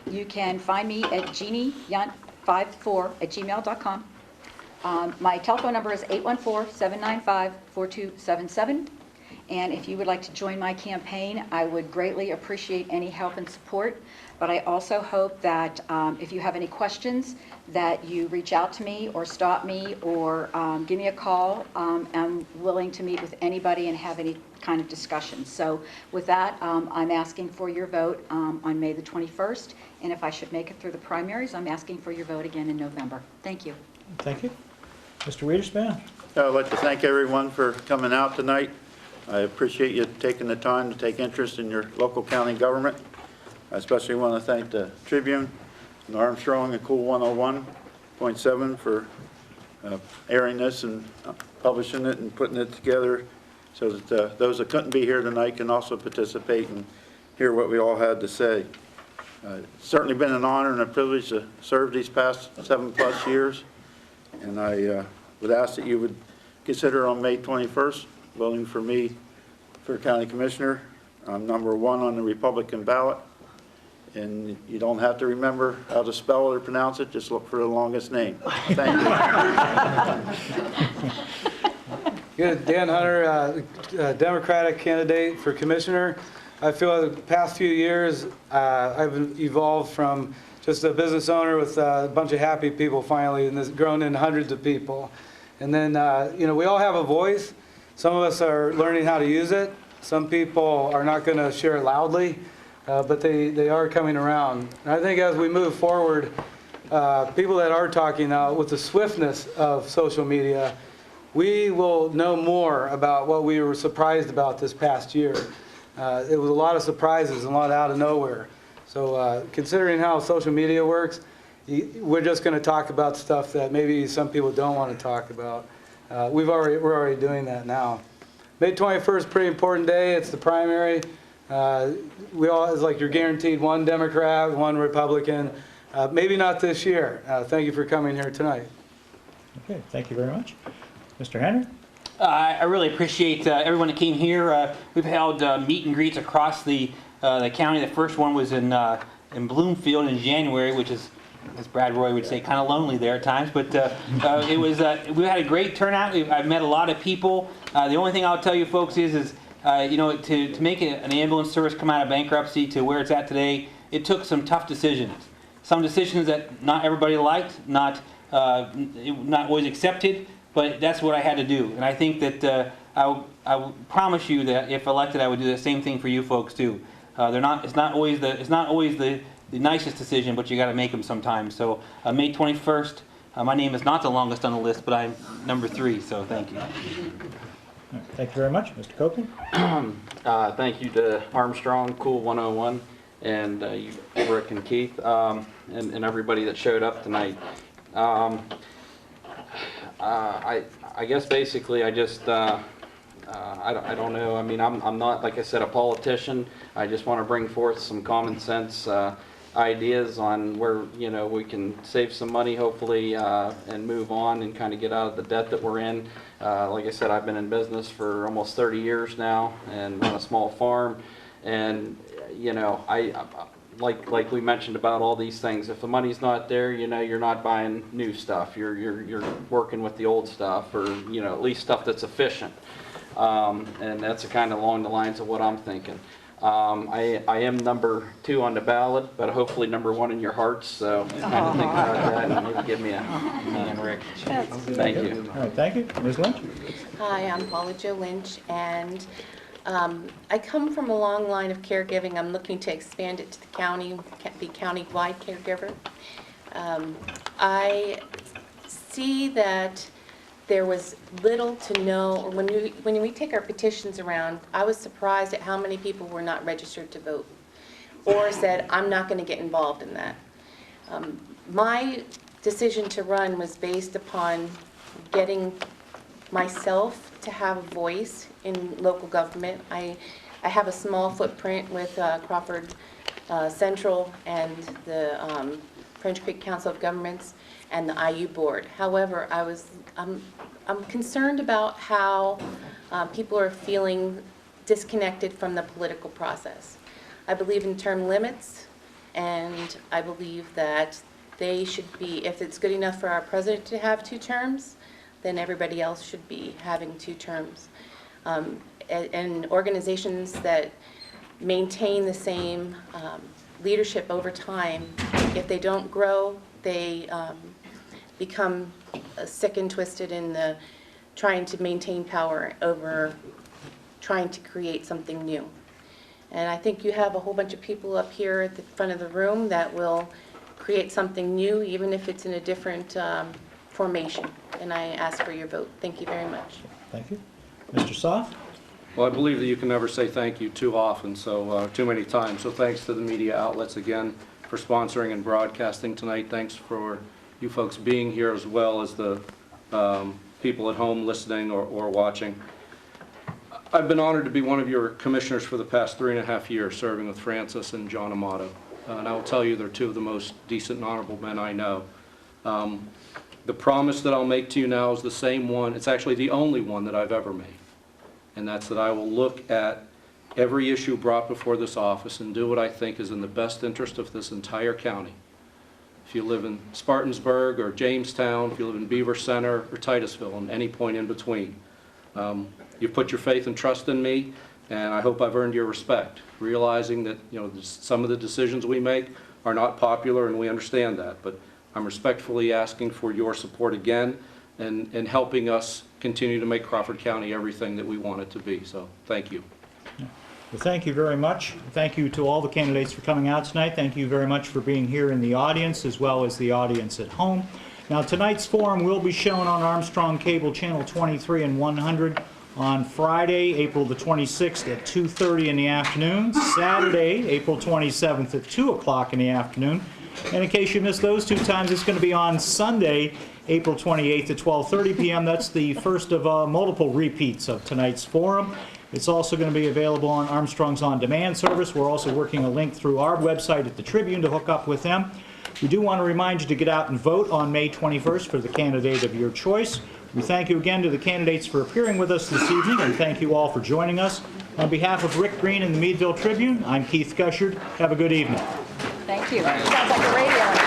You can find me at jeannieyunt54@gmail.com. My telephone number is 814-795-4277. And if you would like to join my campaign, I would greatly appreciate any help and support. But I also hope that if you have any questions, that you reach out to me or stop me or give me a call. I'm willing to meet with anybody and have any kind of discussion. So with that, I'm asking for your vote on May the 21st. And if I should make it through the primaries, I'm asking for your vote again in November. Thank you. Thank you. Mr. Wiederspan? I'd like to thank everyone for coming out tonight. I appreciate you taking the time to take interest in your local county government. I especially want to thank the Tribune and Armstrong and Cool 101.7 for airing this and publishing it and putting it together so that those that couldn't be here tonight can also participate and hear what we all had to say. It's certainly been an honor and a privilege to serve these past 7+ years, and I would ask that you would consider on May 21st voting for me for County Commissioner. I'm number 1 on the Republican ballot, and you don't have to remember how to spell it or pronounce it, just look for the longest name. Thank you. Good. Dan Hunter, Democratic candidate for commissioner. I feel the past few years I've evolved from just a business owner with a bunch of happy people finally, and it's grown in hundreds of people. And then, you know, we all have a voice. Some of us are learning how to use it. Some people are not going to share it loudly, but they are coming around. And I think as we move forward, people that are talking now with the swiftness of social media, we will know more about what we were surprised about this past year. It was a lot of surprises and a lot out of nowhere. So considering how social media works, we're just going to talk about stuff that maybe some people don't want to talk about. We're already doing that now. May 21st, pretty important day. It's the primary. It's like you're guaranteed 1 Democrat, 1 Republican. Maybe not this year. Thank you for coming here tonight. Okay, thank you very much. Mr. Henry? I really appreciate everyone that came here. We've held meet and greets across the county. The first one was in Bloomfield in January, which is, as Brad Roy would say, kind of lonely there at times. But it was we had a great turnout. I've met a lot of people. The only thing I'll tell you folks is you know, to make an ambulance service come out of bankruptcy to where it's at today, it took some tough decisions. Some decisions that not everybody liked, not always accepted. But that's what I had to do, and I think that I will promise you that if elected, I would do the same thing for you folks too. It's not always the nicest decision, but you got to make them sometimes. So May 21st, my name is not the longest on the list, but I'm number 3. So thank you. Thank you very much, Mr. Copeland. Thank you to Armstrong, Cool 101, and you, Rick and Keith, and everybody that showed up tonight. I guess basically I just I don't know. I mean, I'm not, like I said, a politician. I just want to bring forth some common sense ideas on where, you know, we can save some money hopefully and move on and kind of get out of the debt that we're in. Like I said, I've been in business for almost 30 years now and run a small farm, and you know, like we mentioned about all these things, if the money's not there, you know, you're not buying new stuff. You're working with the old stuff, or, you know, at least stuff that's efficient. And that's kind of along the lines of what I'm thinking. I am number 2 on the ballot, but hopefully number 1 in your hearts. So kind of think about that and maybe give me a hand, Rick. Thank you. All right, thank you. Ms. Lynch? Hi, I'm Paula Jo Lynch, and I come from a long line of caregiving. I'm looking to expand it to the county, be county-wide caregiver. I see that there was little to no, when we take our petitions around, I was surprised at how many people were not registered to vote or said, I'm not going to get involved in that. My decision to run was based upon getting myself to have a voice in local government. I have a small footprint with Crawford Central and the French Creek Council of Governments and the IU board. However, I'm concerned about how people are feeling disconnected from the political process. I believe in term limits, and I believe that they should be, if it's good enough for our president to have 2 terms, then everybody else should be having 2 terms. And organizations that maintain the same leadership over time, if they don't grow, they become sick and twisted in the trying to maintain power over trying to create something new. And I think you have a whole bunch of people up here at the front of the room that will create something new, even if it's in a different formation. And I ask for your vote. Thank you very much. Thank you. Mr. Soff? Well, I believe that you can never say thank you too often, so too many times. So thanks to the media outlets again for sponsoring and broadcasting tonight. Thanks for you folks being here, as well as the people at home listening or watching. I've been honored to be one of your commissioners for the past 3.5 years, serving with Francis and John Amato. And I will tell you, they're two of the most decent and honorable men I know. The promise that I'll make to you now is the same one. It's actually the only one that I've ever made. And that's that I will look at every issue brought before this office and do what I think is in the best interest of this entire county. If you live in Spartansburg or Jamestown, if you live in Beaver Center or Titusville, and any point in between. You've put your faith and trust in me, and I hope I've earned your respect, realizing that some of the decisions we make are not popular, and we understand that. But I'm respectfully asking for your support again and helping us continue to make Crawford County everything that we want it to be. So thank you. Well, thank you very much. Thank you to all the candidates for coming out tonight. Thank you very much for being here in the audience as well as the audience at home. Now, tonight's forum will be shown on Armstrong Cable Channel 23 and 100 on Friday, April the 26th at 2:30 in the afternoon, Saturday, April 27th at 2 o'clock in the afternoon. And in case you missed those two times, it's going to be on Sunday, April 28th at 12:30 p.m. That's the first of multiple repeats of tonight's forum. It's also going to be available on Armstrong's On Demand service. We're also working a link through our website at the Tribune to hook up with them. We do want to remind you to get out and vote on May 21st for the candidate of your choice. We thank you again to the candidates for appearing with us this evening, and thank you all for joining us. On behalf of Rick Green and the Meadville Tribune, I'm Keith Gushard. Have a good evening. Thank you. Sounds like a radio.